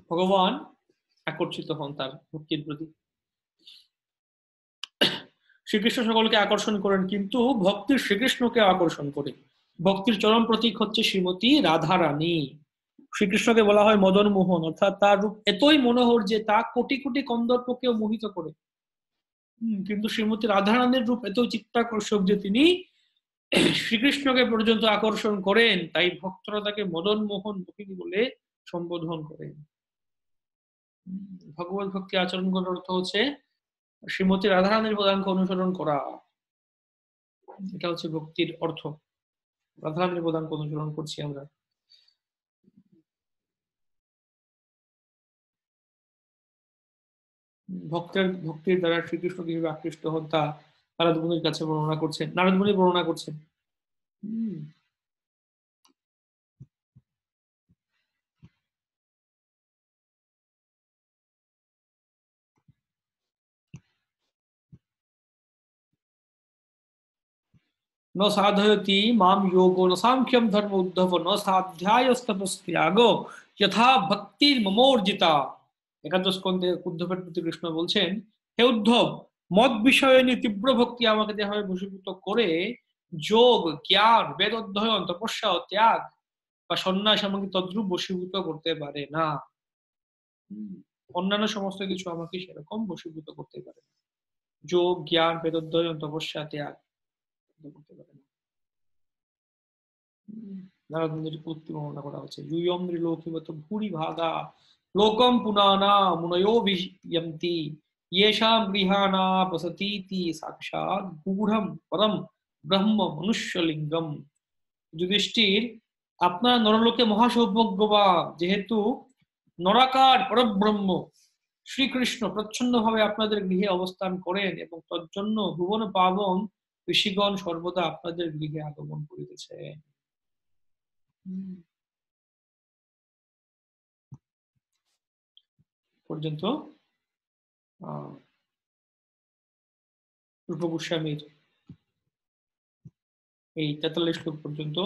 ভগবান আকর্ষিত হন তার ভক্তির প্রতি। শ্রীকৃষ্ণ সকলকে আকর্ষণ করেন, কিন্তু ভক্তির শ্রীকৃষ্ণকে আকর্ষণ করে। ভক্তির চরম প্রতীক হচ্ছে শ্রীমতী রাধা রানী। শ্রীকৃষ্ণকে বলা হয় মদন মোহন, অর্থাৎ তার রূপ এতই মনোহর যে তা কোটি কোটি কন্দর্পকেও মোহিত করে। কিন্তু শ্রীমতী রাধা রানীর রূপ এতই চিত্তাকর্ষক যে তিনি শ্রীকৃষ্ণকে পর্যন্ত আকর্ষণ করেন, তাই ভক্তরা তাকে মদন মোহন মোহিনী বলে সম্বোধন করেন। ভগবত ভক্তি আচরণ করার অর্থ হচ্ছে শ্রীমতী রাধারানীর পদাঙ্ক অনুসরণ করা। এটা হচ্ছে ভক্তির অর্থ। রাধারানীর পদাঙ্ক অনুসরণ করছি আমরা। ভক্তির দ্বারা শ্রীকৃষ্ণ কিভাবে আকৃষ্ট হন তা নারদ মুনির কাছে বর্ণনা করছেন, নারদ মুনি বর্ণনা করছেন। ন সাধয়তি মাম যোগো ন সাংখ্যম ধর্ম উদ্ধব ন সাধ্যায়স্তপস্ত্যাগো যথা ভক্তির মমোর্জিতা। একাদশ স্কন্ধে উদ্ধবের প্রতি কৃষ্ণ বলছেন, হে উদ্ধব, মদ বিষয়ে নিয়ে তীব্র ভক্তি আমাকে যেভাবে বশীভূত করে, যোগ, জ্ঞান, বেদ অধ্যয়ন, তপস্যা ও ত্যাগ বা সন্ন্যাস আমাকে তদ্রূপ বশীভূত করতে পারে না। অন্যান্য সমস্ত কিছু আমাকে সেরকম বশীভূত করতে পারে না। যোগ, জ্ঞান, বেদ অধ্যয়ন, তপস্যা, ত্যাগ করতে পারে না। নারদ মুনির উক্তি বর্ণনা করা হচ্ছে, ইয়ম ত্রিলোকিমত ভূরি ভাগা লোকম পুনানা মুনয়ো বিয়ন্তি येषां গৃহাণা বসতীতি সাক্ষাৎ গূঢ়ম পরম ব্রহ্ম মনুষ্যলিঙ্গম। যুধিষ্ঠির, আপনার নরলোকে মহাসৌভাগ্যবান, যেহেতু নরাকার পরব্রহ্ম শ্রীকৃষ্ণ প্রচ্ছন্নভাবে আপনাদের গৃহে অবস্থান করেন এবং তজ্জন্য ভুবন পাবন ঋষিগণ সর্বদা আপনাদের গৃহে আগমন করিতেছে। পর্যন্ত রূপ গোস্বামীর এই 43 শ্লোক পর্যন্ত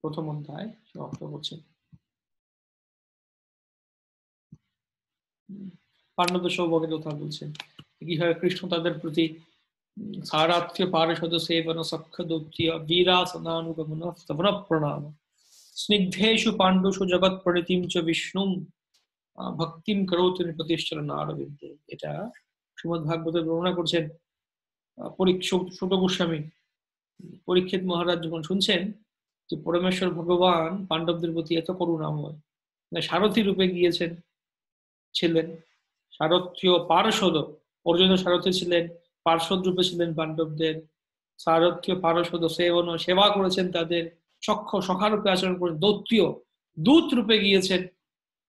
প্রথম অধ্যায় সমাপ্ত করছেন। পাণ্ডবদের সৌভাগ্যের কথা বলছেন, কিভাবে কৃষ্ণ তাদের প্রতি সারাথ্য পার্ষদ সেবন সখ্য দৌত্য বীরাসনানুগমন স্তবন প্রণাম স্নিগ্ধেষু পাণ্ডুষু জগৎ প্রণীতিম চ বিষ্ণুম ভক্তিম করৌতি প্রতিষ্ঠিত নারবিন্দে। এটা শ্রীমদ্ ভাগবতে বর্ণনা করছেন সুত গোস্বামী। পরীক্ষিত মহারাজ যখন শুনছেন যে পরমেশ্বর ভগবান পাণ্ডবদের প্রতি এত করুণাময়, সারথী রূপে গিয়েছেন, ছিলেন সারথ্য পার্ষদ, অর্জুন সারথী ছিলেন, পার্ষদ রূপে ছিলেন পাণ্ডবদের, সারথ্য পার্ষদ সেবন সেবা করেছেন, তাদের সখা রূপে আচরণ করেন, দৌত্রীয় দূত রূপে গিয়েছেন,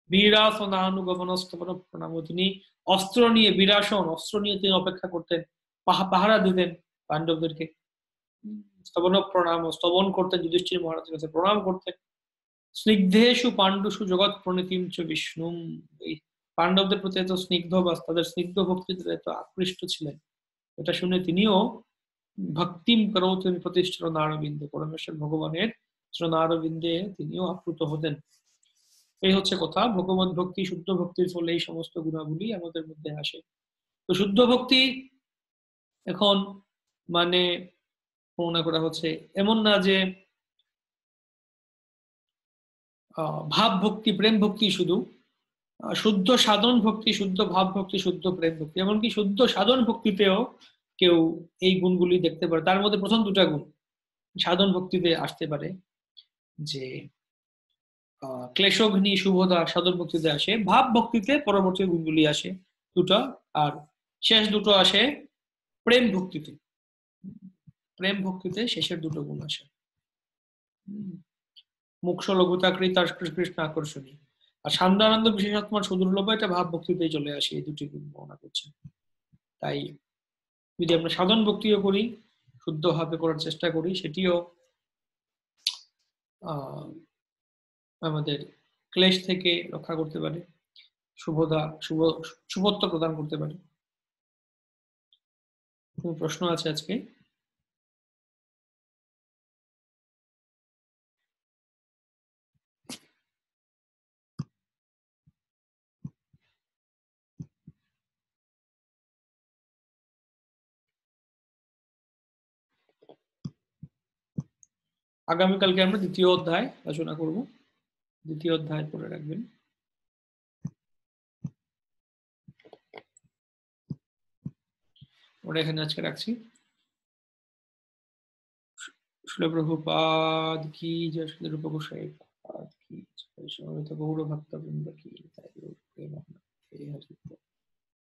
বীরাসনানুগমনস্তবন প্রণাম, তিনি অস্ত্র নিয়ে বীরাসন অস্ত্র নিয়ে তিনি অপেক্ষা করতেন, পাহারা দিতেন পাণ্ডবদেরকে, স্তবন প্রণাম স্তবন করতেন, যুধিষ্ঠির মহারাজের কাছে প্রণাম করতেন। স্নিগ্ধেষু পাণ্ডুষু জগৎ প্রণীতিম চ বিষ্ণু, এই পাণ্ডবদের প্রতি এত স্নিগ্ধ বা তাদের স্নিগ্ধ ভক্তিতে এত আকৃষ্ট ছিলেন, এটা শুনে তিনিও ভক্তিম করৌতেন প্রতিষ্ঠিত নারবিন্দে, পরমেশ্বর ভগবানের নারবিন্দে তিনিও আপ্লুত হতেন। এই হচ্ছে কথা। ভগবত ভক্তি, শুদ্ধ ভক্তির ফলে এই সমস্ত গুণাবলী আমাদের মধ্যে আসে। তো শুদ্ধ ভক্তি এখন মানে বর্ণনা করা হচ্ছে এমন না যে ভাব ভক্তি, প্রেম ভক্তি শুধু, শুদ্ধ সাধন ভক্তি, শুদ্ধ ভাব ভক্তি, শুদ্ধ প্রেম ভক্তি, এমনকি শুদ্ধ সাধন ভক্তিতেও কেউ এই গুণগুলি দেখতে পারে। তার মধ্যে প্রথম দুটা গুণ সাধন ভক্তিতে আসতে পারে, যে ক্লেশগ্নি শুভদা সাধন ভক্তিতে আসে, ভাব ভক্তিতে পরবর্তী গুণগুলি আসে দুটো, আর শেষ দুটো আসে প্রেম ভক্তিতে। প্রেম ভক্তিতে শেষের দুটো গুণ আসে। মোক্ষ লঘুতা কৃতার কৃষ্ণ আকর্ষণী, আর সান্দানন্দ বিশেষাত্মার সুদুর্লভ, এটা ভাব ভক্তিতেই চলে আসে, এই দুটি গুণ বর্ণনা করছে। তাই যদি আমরা সাধন ভক্তিও করি, শুদ্ধভাবে করার চেষ্টা করি, সেটিও আমাদের ক্লেশ থেকে রক্ষা করতে পারে, শুভদা শুভ শুভত্ব প্রদান করতে পারে। কোনো প্রশ্ন আছে আজকে? আগামীকালকে আমরা দ্বিতীয় অধ্যায় আলোচনা করব, দ্বিতীয় অধ্যায় পড়ে রাখবেন। ওটা এখানে আজকে রাখছি। শিল প্রভুপাদ কি জয়, শিল রূপ গোস্বামী পাদ কি জয়, সমবেত গৌর ভক্তবৃন্দ কি জয়,